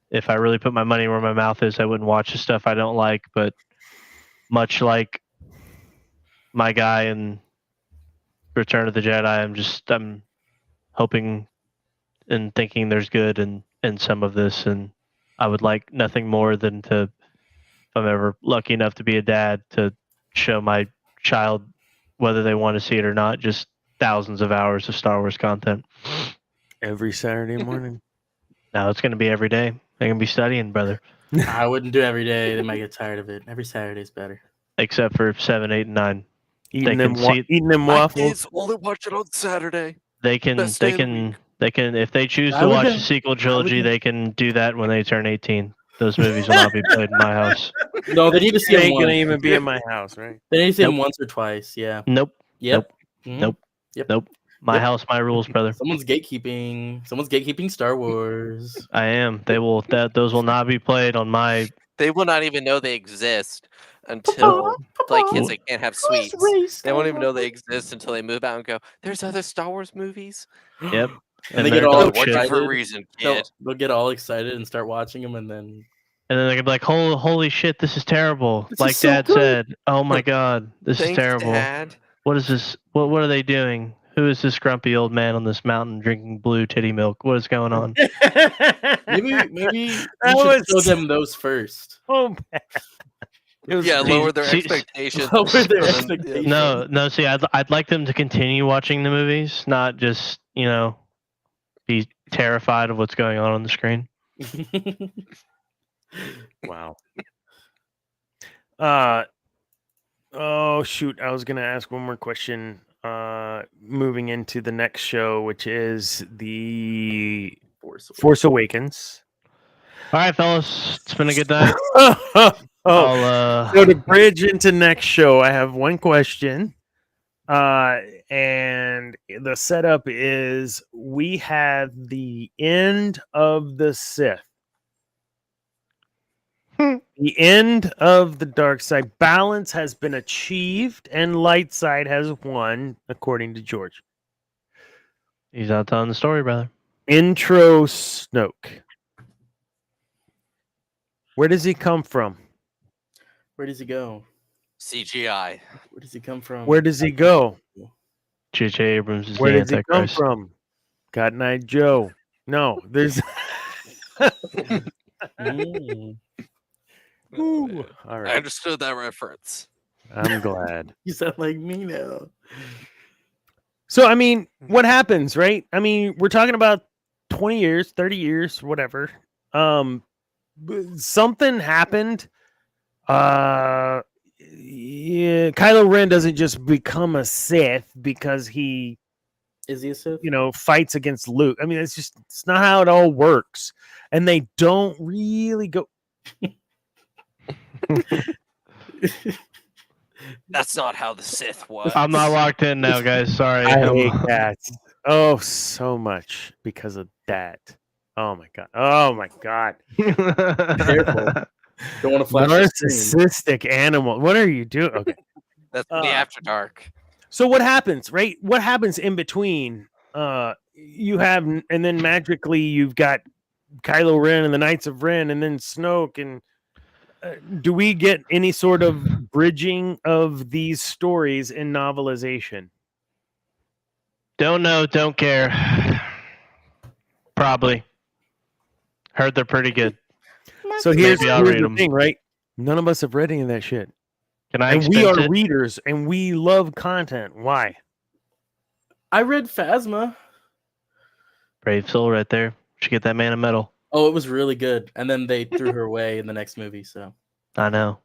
If I really put my money where my mouth is, I wouldn't watch the stuff I don't like. But much like my guy in Return of the Jedi, I'm hoping and thinking there's good in some of this, and I would like nothing more than if I'm ever lucky enough to be a dad, to show my child, whether they want to see it or not, just thousands of hours of Star Wars content. Every Saturday morning. Now it's going to be every day. They're going to be studying, brother. I wouldn't do every day. They might get tired of it. Every Saturday is better. Except for 7, 8, and 9. Eating them waffles. My kids only watch it on Saturday. They can if they choose to watch the sequel trilogy, they can do that when they turn 18. Those movies will not be played in my house. No, they need to see them. They ain't gonna even be in my house, right? They need to see them once or twice. Yeah. Nope. Yep. Nope. My house, my rules, brother. Someone's gatekeeping Star Wars. I am. Those will not be played on my. They will not even know they exist until kids that can't have sweets. They won't even know they exist until they move out and go, "There's other Star Wars movies." Yep. And they get all excited for a reason, kid. They'll get all excited and start watching them, and then they're gonna be like, "Holy shit, this is terrible!" This like is so Dad good. said. Oh my God, this is Thanks, terrible. Dad. What is this? What are they doing? Who is this grumpy old man on this mountain drinking blue titty milk? What is going on? maybe you should show them those first. Oh, man. Lower their expectations. No. See, I'd like them to continue watching the movies, not just be terrified of what's going on the screen. Wow. Oh shoot! I was gonna ask one more question. Moving into the next show, which is the Force Awakens. All right, fellas, it's been a good night. So to bridge into next show, I have one question. And the setup is we have the end of the Sith. The end of the dark side. Balance has been achieved and light side has won, according to George. He's out telling the story, brother. Intro Snoke. Where does he come from? Where does he go? CGI. Where does he come from? Where does he go? J.J. Abrams is Where the does he come Antichrist. from? Cotton Eye Joe. No, there's. Ooh, all right. I understood that reference. I'm glad. You sound like me now. So, I mean, what happens, right? I mean, we're talking about 20 years, 30 years, whatever. Something happened. Kylo Ren doesn't just become a Sith because he is he a Sith? Fights against Luke. I mean, it's not how it all works. And they don't really go. That's not how the Sith was. I'm not locked in now, guys. Sorry. I hate that. Oh, so much because of that. Oh my god. Oh my god. Careful. Don't want to flash narcissistic animal. What are you doing? Okay. That's the After Dark. So what happens, right? What happens in between? You have, and then magically you've got Kylo Ren and the Knights of Ren, and then Snoke. And do we get any sort of bridging of these stories in novelization? Don't know. Don't care. Probably. Heard they're pretty good. So here's Maybe I'll read the them. thing, right? None of us have read any of that shit. Can I And we expense are it? readers, and we love content. Why? I read Phasma. Brave soul right there. Should get that man a medal. Oh, it was really good. And then they threw her away in the next movie. So I know.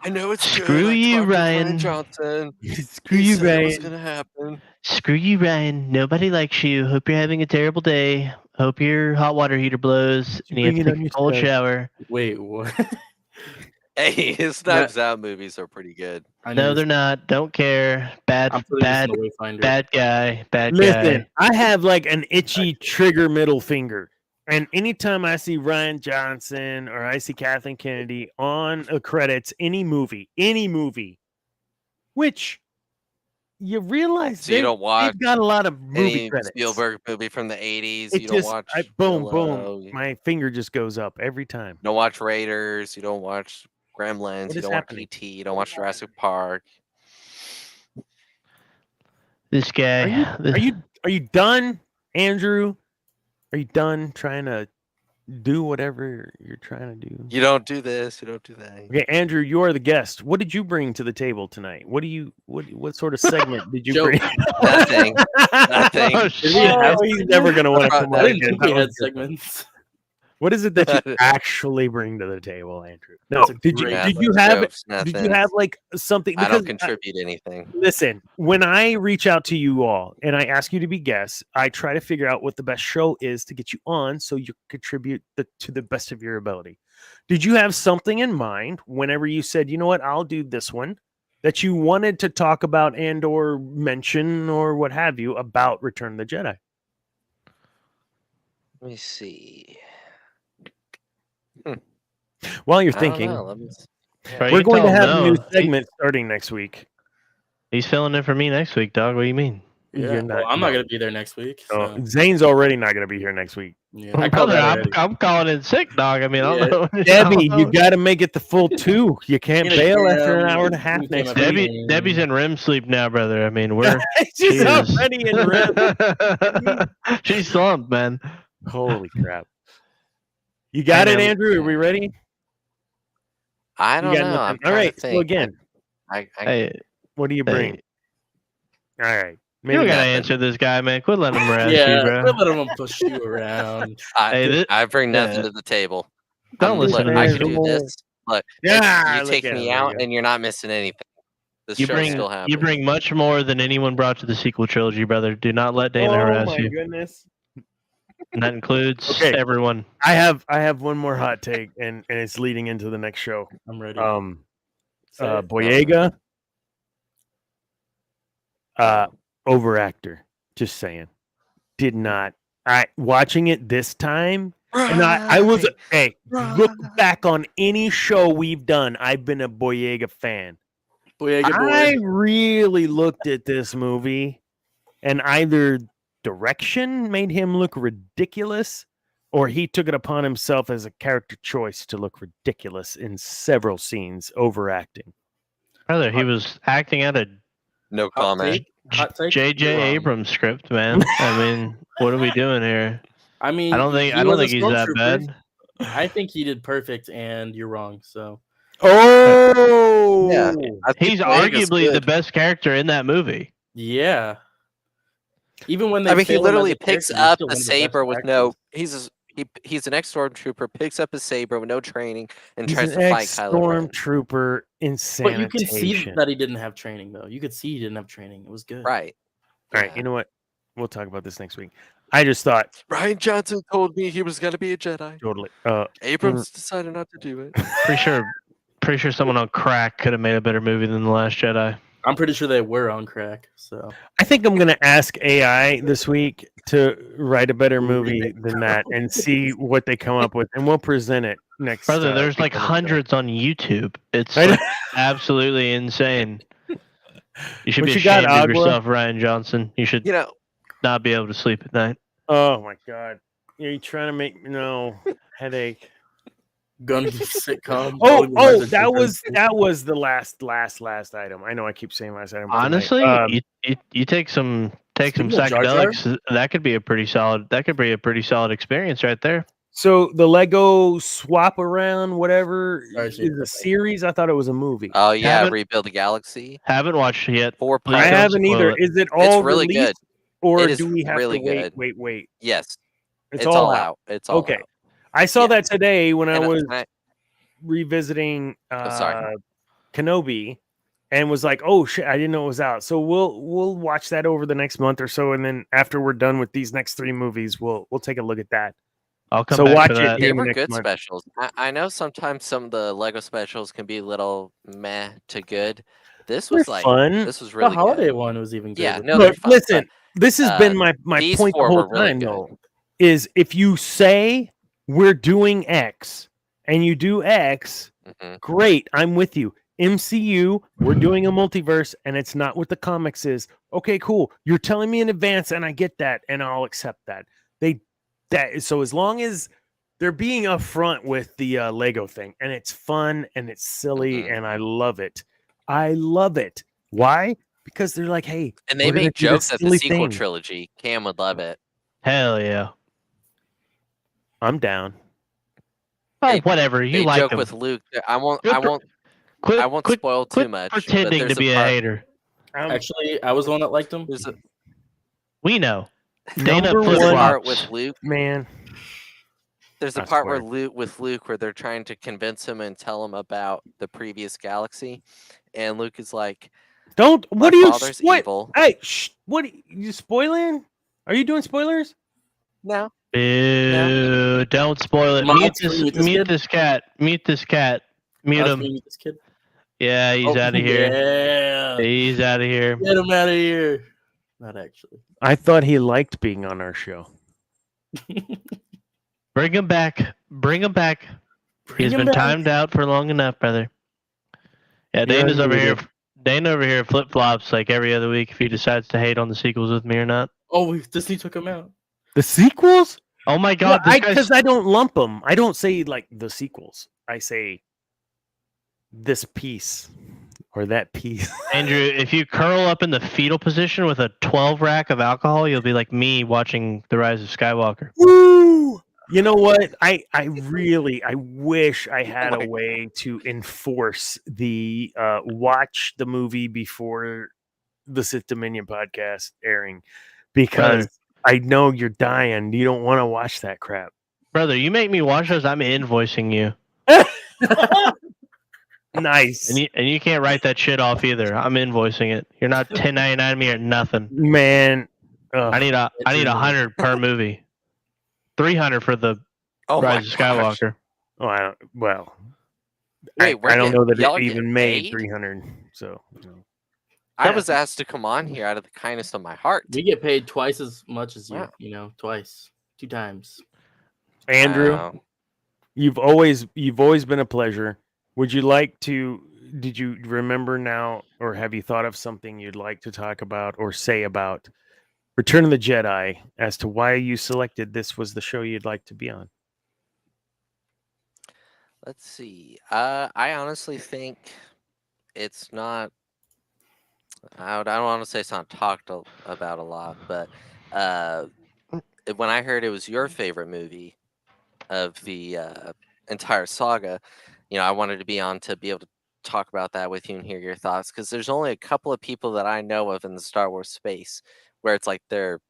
I know it's Screw good. you, I talked to Ryan. Ryan Johnson. Screw He you, said it was Ryan. gonna happen. Screw you, Ryan. Nobody likes you. Hope you're having a terrible day. Hope your hot water heater blows and you have to bring it take on a cold yourself. shower. wait, what? Hey, his Knives Out movies are pretty good. No, they're not. Don't care. I'm Bad, putting bad, this in the Wayfinder. bad guy. Bad Listen, guy. I have like an itchy trigger middle finger. And anytime I see Ryan Johnson or I see Kathleen Kennedy on the credits, any movie, which you realize So you don't watch they've got a lot of movie Any credits. Spielberg movie from the 80s. It You just, don't watch boom, Willow, boom. My finger just goes up every time. You don't watch Raiders. You don't watch Gremlins. What You is don't happening? watch E.T. You don't watch Jurassic Park. This guy. Are you done, Andrew? Are you done trying to do whatever you're trying to do? You don't do this. You don't do that. Okay, Andrew, you are the guest. What did you bring to the table tonight? What sort of segment did you Joke. bring? Nothing. Nothing. Oh, shit. Oh, he's never gonna want to come I on didn't again. think we That had was good. segments. What is it that you actually bring to the table, Andrew? No, That's a did you great have Jokes, did you nothing. have like something? I don't because contribute anything. Listen, when I reach out to you all and I ask you to be guests, I try to figure out what the best show is to get you on so you contribute to the best of your ability. Did you have something in mind whenever you said, you know what, I'll do this one, that you wanted to talk about and or mention or what have you about Return of the Jedi? Let me see. While you're I don't thinking, know, let me see. Bro, we're you going to tell him have a new no. segment starting next week. He's filling in for me next week, dog. What do you mean? Yeah, You're not- well, I'm not no. going to be there next week. Oh, So. Zane's already not going to be here next week. Yeah, I called Brother, that I'm, already. I'm calling in sick, dog. I mean, I Yeah. don't know. Debbie, you got to make it the full 2. You can't Yeah, bail after an yeah, hour and a half yeah, next yeah. week. Debbie's in REM sleep now, brother. I mean, we're She's she is- already in REM. She's slumped, man. Holy crap. You got it, man. Andrew? Are we ready? I You don't got know. I'm nothing? All trying right. to So think. again, I Hey, what do you bring? hey, All right. you don't Maybe gotta nothing. answer this guy, man. Quit letting him harass you, Yeah, bro. quit letting them push you around. Hey, I bring nothing yeah. to the table. Don't Look, listen to I this. can do this. Look, Yeah, you look take at me him. out There you and you're not missing anything. This You show bring still you happens. bring much more than anyone brought to the sequel trilogy, brother. Do not let go. Dana harass my you. goodness. And that includes Okay. everyone. I have one more hot take, and it's leading into the next show. I'm ready. Uh, Say it. Boyega, overactor. Just saying. Did not. Watching it this time, and I was look back on any show we've done. I've been a Boyega fan. Boyega boy. I really looked at this movie, and either direction made him look ridiculous, or he took it upon himself as a character choice to look ridiculous in several scenes, overacting. Brother, he was acting out a No Hot comment. take. Hot take. J.J. You're wrong. Abrams script, man. I mean, what are we doing here? I mean, I don't think was a he's that stormtrooper. bad. I think he did perfect, and you're wrong. So Oh, Yeah. I think He's Boyega's arguably the good. best character in that movie. yeah. Even when they I mean, he fail him as literally a picks character, he's up still a one of the best saber with no. actors. He's an ex-stormtrooper, picks up a saber with no training, and he's tries an to fight Kylo Ren. ex-stormtrooper in But you can see sanitation. that he didn't have training, though. You could see he didn't have training. It was good. Right. All right, you know what? We'll talk about this next week. I just thought Ryan Johnson told me he was going to be a Jedi. totally. Abrams decided not to do it. Pretty sure someone on crack could have made a better movie than The Last Jedi. I'm pretty sure they were on crack. So I think I'm gonna ask AI this week to write a better movie than that and see what they come up with, and we'll present it next. Brother, there's like week on the show. hundreds on YouTube. It's I know. like absolutely insane. You should What be you got, ashamed of Agua? yourself, Ryan Johnson. You should You know, not be able to sleep at night. Oh my god, are you trying to make headache? gun sitcom. Oh, that was the last item. I know I keep saying last item. but Honestly, tonight, you take some Speaking of Jar Jar? psychedelics. That could be a pretty solid. That could be a pretty solid experience right there. So the Lego swap around, whatever, is Sorry, a series. I thought it was a movie. Oh yeah, Haven't- Rebuild the Galaxy. Haven't watched it yet. 4 Please I don't parts. haven't spoil either. it. Is it all really released, good. or It is do we have really to wait? good. Wait. Yes, It's all out. out. It's all Okay. out. I saw Yeah. that today when I And was I, revisiting sorry. Kenobi, and was like, "Oh shit, I didn't know it was out." So we'll watch that over the next month or so, and then after we're done with these next 3 movies, we'll take a look at that. I'll come So back watch for it that. here They in the were next good month. specials. I know sometimes some of the Lego specials can be a little meh to good. This They're was like fun. this was The really holiday good. one was even good. Yeah, with no, the- they're Look, fun. listen, this has been my these point the 4 whole were really time, good. though, is if you say we're doing X and you do X, Mhm. great, I'm with you. MCU, we're doing a multiverse, and it's not what the comics is. Okay, cool. You're telling me in advance, and I get that, and I'll accept that. So as long as they're being upfront with the Lego thing, and it's fun and it's silly, Mhm. and I love it. I love it. Why? Because they're like, hey, And they we're gonna make do this jokes at the silly sequel thing. trilogy. Cam would love it. Hell yeah. I'm down. Oh, They- whatever. They You like joke them. with Luke. I won't Quit spoil too much. but pretending there's to be a part, hater. Actually, I was the one that liked them. There's a, We know. Dana Number there's a one, part flip-flops. with Luke. man. There's a I part swear. where Luke where they're trying to convince him and tell him about the previous galaxy, and Luke is like, Don't. "My What are you? father's What? evil." Hey, what? You spoiling? Are you doing spoilers? No, Boo, don't spoil it. Mods Mute for this, you with this mute kid? this cat. Mute this cat. Mute Mods him. for you with this kid? Yeah, he's Oh, out of here. Yeah. He's out of here. Get him out of here. Not actually. I thought he liked being on our show. Bring him back. Bring him back. He's him been back. timed out for long enough, brother. Yeah, You're Dana's over here. unmuted. Dana over here flip flops like every other week if he decides to hate on the sequels with me or not. Oh, Disney took him out. The sequels? Oh my god, this guy's Because I don't lump them. I don't say like the sequels. I say this piece or that piece. Andrew, if you curl up in the fetal position with a 12 rack of alcohol, you'll be like me watching The Rise of Skywalker. Woo! You know what? I wish I had my a way to enforce the watch the movie before the Sith Dominion podcast airing, because I know you're dying. You don't want to watch that crap. Brother, you make me watch those, I'm invoicing you. Nice. And you can't write that shit off either. I'm invoicing it. You're not 1099 me or nothing. Man. I need 100 per movie. 300 for the oh my Rise of gosh. Skywalker. Oh, well, Wait, I don't know that y'all it getting even made paid? 300. So, I was asked to come on here out of the kindness of my heart. We get paid twice as much as you. Wow. You know, twice, 2 times. Andrew, Wow. you've always been a pleasure. Would you like to? Did you remember now, or have you thought of something you'd like to talk about or say about Return of the Jedi as to why you selected this was the show you'd like to be on? Let's see. I honestly think it's not. I don't want to say it's not talked about a lot, but when I heard it was your favorite movie of the entire saga, I wanted to be on to be able to talk about that with you and hear your thoughts, because there's only a couple of people that I know of in the Star Wars space where it's like their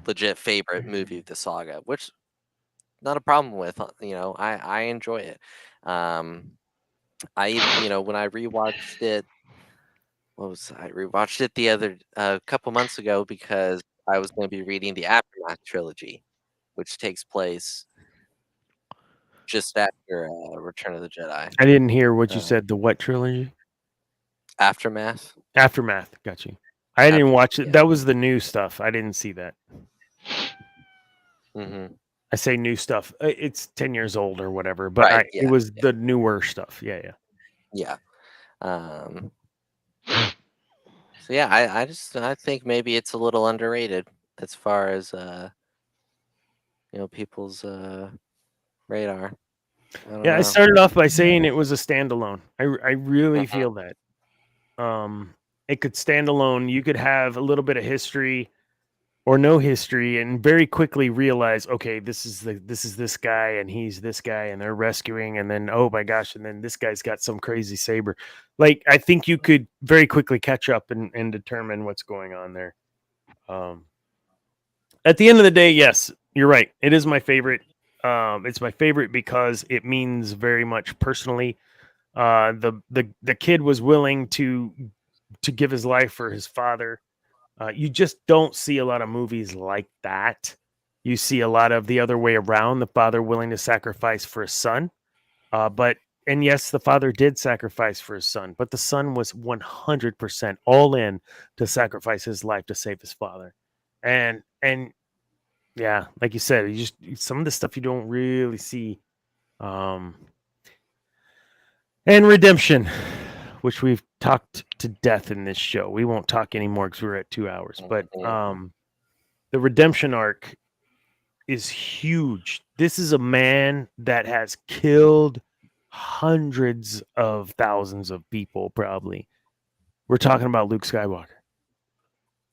legit favorite movie of the saga, which not a problem with. I enjoy it. I when I rewatched it, I rewatched it the other couple months ago because I was going to be reading the Aftermath trilogy, which takes place just after Return of the Jedi. I didn't hear what you said. The what trilogy? Aftermath. Aftermath. Got you. I didn't watch it. Yeah. That was the new stuff. I didn't see that. Mm-hmm. I say new stuff. It's 10 years old or whatever, but Right, it was the newer stuff. Yeah. Yeah. So yeah, I think maybe it's a little underrated as far as people's radar. I started off by saying it was a standalone. I really feel that. It could stand alone. You could have a little bit of history or no history, and very quickly realize, okay, this is this guy, and he's this guy, and they're rescuing, and then oh my gosh, and then this guy's got some crazy saber. Like, I think you could very quickly catch up and determine what's going on there. At the end of the day, yes, you're right. It is my favorite. It's my favorite because it means very much personally. The kid was willing to give his life for his father. You just don't see a lot of movies like that. You see a lot of the other way around, the father willing to sacrifice for his son. And yes, the father did sacrifice for his son, but the son was 100% all in to sacrifice his life to save his father. And yeah, like you said, you just some of the stuff you don't really see. And redemption, which we've talked to death in this show. We won't talk anymore because we're at 2 hours. But the redemption arc is huge. This is a man that has killed hundreds of thousands of people, probably. We're talking about Luke Skywalker.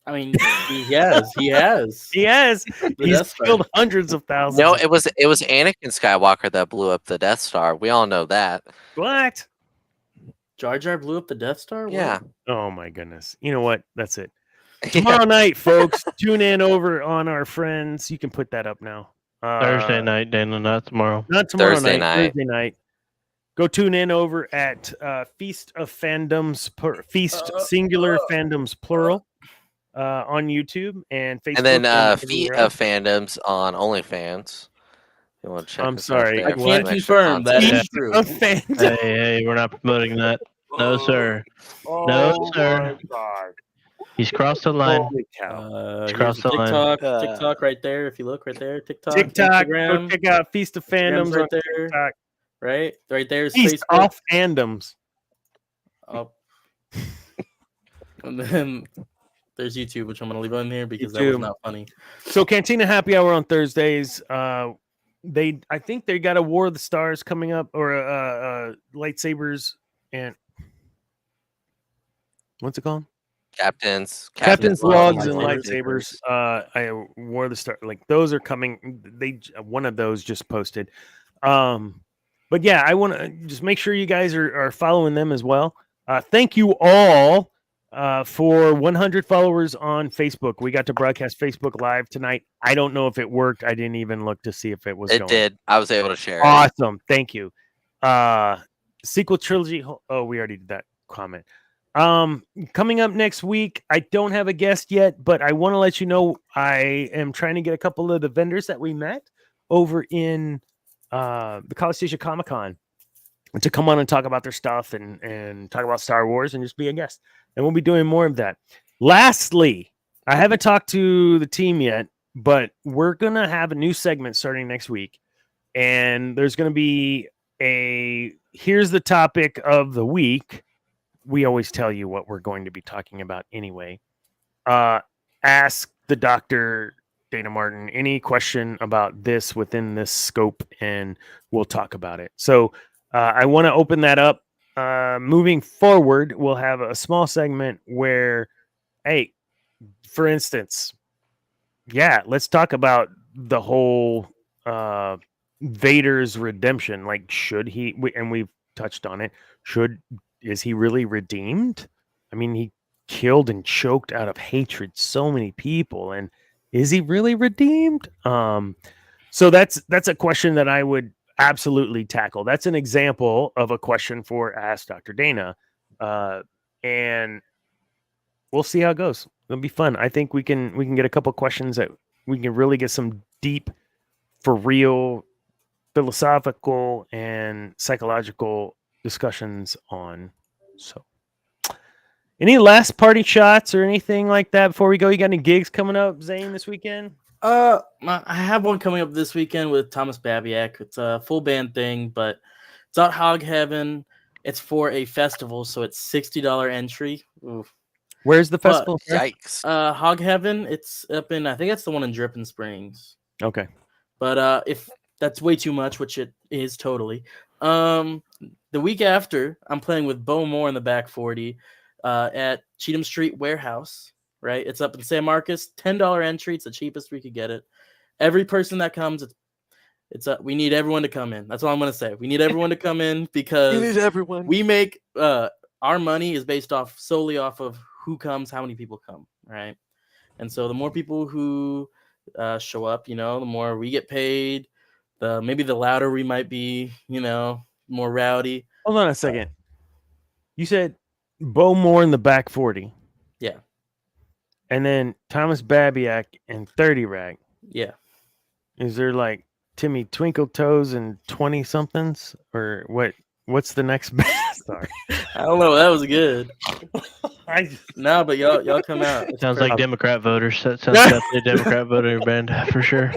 I mean, he has. He's killed hundreds of thousands. No, it was Anakin Skywalker that blew up the Death Star. We all know that. What? Jar Jar blew up the Death Star? What? Yeah. Oh my goodness. You know what? That's it. Tomorrow night, folks. Tune in over on our friends. You can put that up now. Thursday night, Dana, not tomorrow. Not tomorrow Thursday night. Thursday night. Go tune in over at Feast of Fandoms, Feast Singular Fandoms Plural on YouTube and Facebook. And then Feet of Fandoms on OnlyFans. You want to check? I'm sorry. I can't confirm that is true. Hey, we're not promoting that. No, sir. No, sir. God. He's crossed the line. Holy cow. He's crossed the line. TikTok right there. If you look right there, TikTok, Instagram. Go check out Feast of Fandoms right on there. TikTok. Right there is Feast Facebook. off Fandoms. Oh. And then there's YouTube, which I'm going to leave on here because that was not funny. So Cantina Happy Hour on Thursdays. I think they got a War of the Stars coming up, or lightsabers and what's it called? Captain's logs and lightsabers. I War of the Stars, like those are coming. One of those just posted. But yeah, I want to just make sure you guys are following them as well. Thank you all for 100 followers on Facebook. We got to broadcast Facebook Live tonight. I don't know if it worked. I didn't even look to see if it was. It did. I was able to share. Awesome. Thank you. Sequel trilogy. Oh, we already did that comment. Coming up next week, I don't have a guest yet, but I want to let you know I am trying to get a couple of the vendors that we met over in the College Station Comic-Con to come on and talk about their stuff and talk about Star Wars and just be a guest. And we'll be doing more of that. Lastly, I haven't talked to the team yet, but we're going to have a new segment starting next week. And there's going to be here's the topic of the week. We always tell you what we're going to be talking about anyway. Ask the Dr. Dana Martin any question about this within this scope, and we'll talk about it. So I want to open that up. Moving forward, we'll have a small segment where, hey, for instance, let's talk about the whole Vader's redemption. Like, should he? And we've touched on it. Is he really redeemed? I mean, he killed and choked out of hatred so many people, and is he really redeemed? So that's a question that I would absolutely tackle. That's an example of a question for Ask Dr. Dana, and we'll see how it goes. It'll be fun. I think we can get a couple questions that we can really get some deep, for real, philosophical and psychological discussions on. So, any last party shots or anything like that before we go? You got any gigs coming up, Zane, this weekend? I have one coming up this weekend with Thomas Babiak. It's a full band thing, but it's at Hog Heaven. It's for a festival, so it's $60 entry. Oof. Where's the festival? Yikes. Hog Heaven. It's up in, I think that's the one in Dripping Springs. Okay. But if that's way too much, which it is totally. The week after, I'm playing with Bo Moore in the Back 40 at Cheatham Street Warehouse. right? It's up in San Marcos, $10 entry. It's the cheapest we could get it. Every person that comes, we need everyone to come in. That's all I'm gonna say. We need everyone to come in because everyone. we make our money is based solely off of who comes, how many people come, right? And so the more people who show up, the more we get paid. Maybe the louder we might be, more rowdy. Hold on a second. You said Bo Moore in the back 40. Yeah. And then Thomas Babiak and 30 Rag. Yeah. Is there like Timmy Twinkle Toes and 20 somethings? Or what's the next band? Sorry. I don't know. That was good. No, but y'all come out. It sounds like Democrat voters. That sounds definitely a Democrat voter band for sure.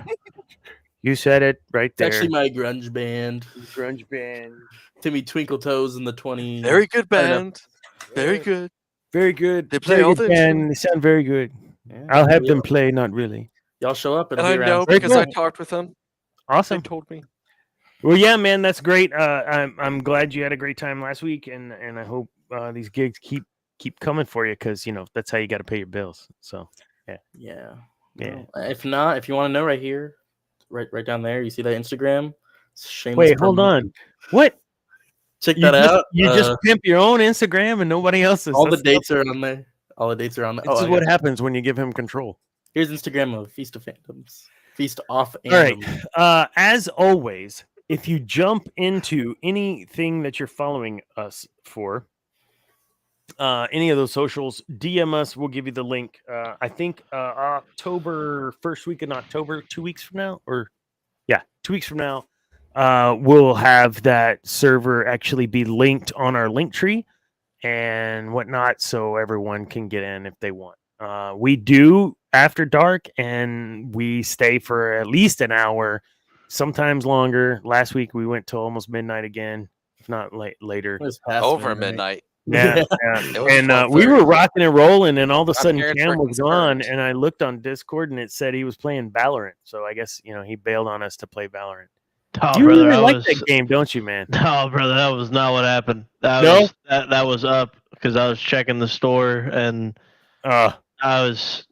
You said it right there. It's actually my grunge band. Grunge band. Timmy Twinkle Toes in the 20. Very good band. Very good. Very good. They play very all good the band. They sound very good. Yeah, I'll have them play, not really. Y'all show up. And I know Very because I good. talked with them. Awesome. They told me. Well, yeah, man, that's great. I'm glad you had a great time last week, and I hope these gigs keep coming for you because that's how you got to pay your bills. So Yeah. Yeah. If not, if you want to know, right here, right down there, you see that Instagram? Wait, hold on. What? Check that out. You just pimp your own Instagram and nobody else's. All the dates are on there. All the dates are on there. This is what happens when you give him control. Here's Instagram of Feast of Phantoms. Feast off. All right. As always, if you jump into anything that you're following us for, any of those socials, DM us. We'll give you the link. I think October, first week in October, 2 weeks from now, 2 weeks from now, we'll have that server actually be linked on our link tree and whatnot, so everyone can get in if they want. We do after dark, and we stay for at least an hour, sometimes longer. Last week we went till almost midnight again, if not later. Over midnight. Yeah, and we were rocking and rolling, and all of a sudden Cam was gone, and I looked on Discord, and it said he was playing Valorant. So I guess he bailed on us to play Valorant. Oh, You brother, really like that game, don't you, man? No, brother, that was not what happened. That was up because I was checking the store, and I was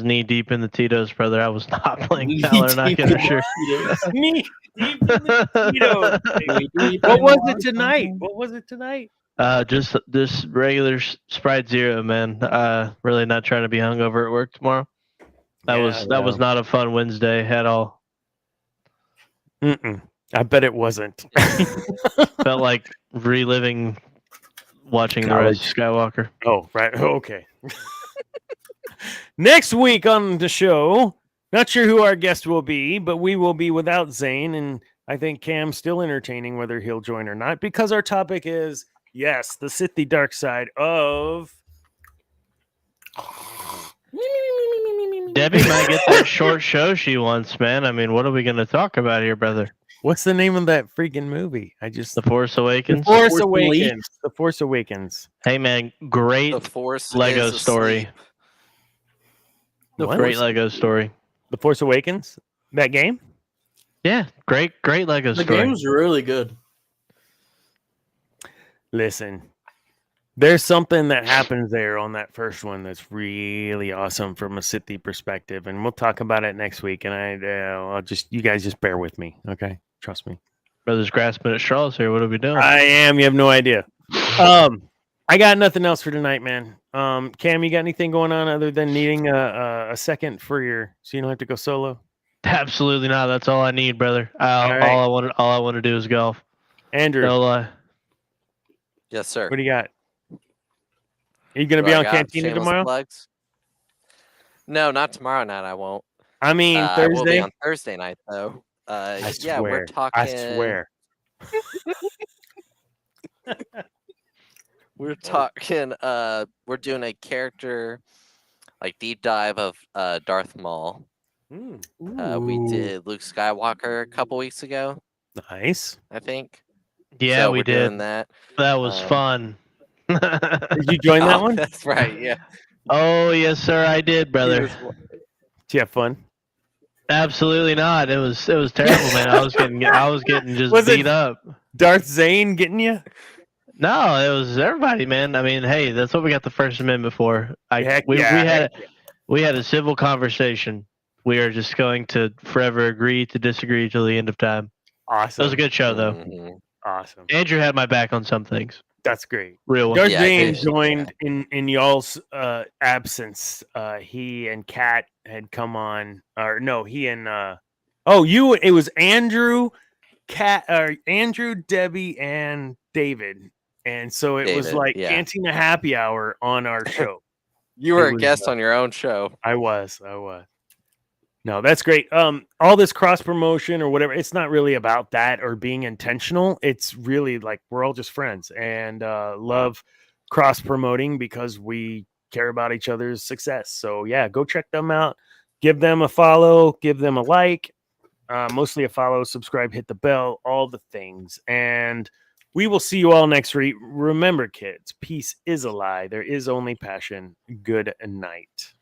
knee deep in the Tito's, brother. I was not playing Valorant, I can assure you. Knee deep in the Tito's. What was it tonight? What was it tonight? Just regular Sprite Zero, man. Really not trying to be hungover at work tomorrow. That was not a fun Wednesday at all. I bet it wasn't. Felt like reliving watching the Rise of Skywalker. Oh, right. Okay. Next week on the show, not sure who our guest will be, but we will be without Zane, and I think Cam's still entertaining whether he'll join or not, because our topic is, yes, the Sith dark side of... Debbie might get that short show she wants, man. I mean, what are we going to talk about here, brother? What's the name of that freaking movie? The Force Awakens. The Force Awakens. Hey, man, great Lego story. Great Lego story. The Force Awakens? That game? Yeah, great Lego story. The game's really good. Listen, there's something that happens there on that first one that's really awesome from a Sith perspective, and we'll talk about it next week. And you guys just bear with me, okay? Trust me. Brother's grasping at straws here. What are we doing? I am. You have no idea. I got nothing else for tonight, man. Cam, you got anything going on other than needing a second so you don't have to go solo? Absolutely not. That's all I need, brother. All I want to do is golf. Andrew. No lie. Yes, sir. What do you got? Are you going to be on Cantina tomorrow? Plugs? No, not tomorrow night. I won't. I mean, Thursday? We'll be on Thursday night, though. We're talking. I swear. We're talking. We're doing a character deep dive of Darth Maul. We did Luke Skywalker a couple weeks ago. Nice. I think. Yeah, so we did. Doing that. That was fun. Did you join that one? That's right. Yeah. Oh yes, sir. I did, brother. Did you have fun? Absolutely not. It was terrible, man. I was getting just beat up. Darth Zane getting you? No, it was everybody, man. I mean, hey, that's what we got the First Amendment for. Heck We yeah, had heck yeah. we had a civil conversation. We are just going to forever agree to disagree till the end of time. Awesome. It was a good show, though. Mhm. Awesome. Andrew had my back on some things. That's great. Real one. Darth Yeah, I Zane did, joined in y'all's absence. He and Kat had come on, or no, he and it was Andrew, Andrew, Debbie, and David, and so it was David, like yeah. Cantina Happy Hour on our show. You were It a was, guest on your own show. I was. No, that's great. All this cross promotion or whatever, it's not really about that or being intentional. It's really like we're all just friends and love cross promoting because we care about each other's success. So yeah, go check them out. Give them a follow, give them a like, mostly a follow, subscribe, hit the bell, all the things. And we will see you all next week. Remember, kids, peace is a lie. There is only passion. Good night.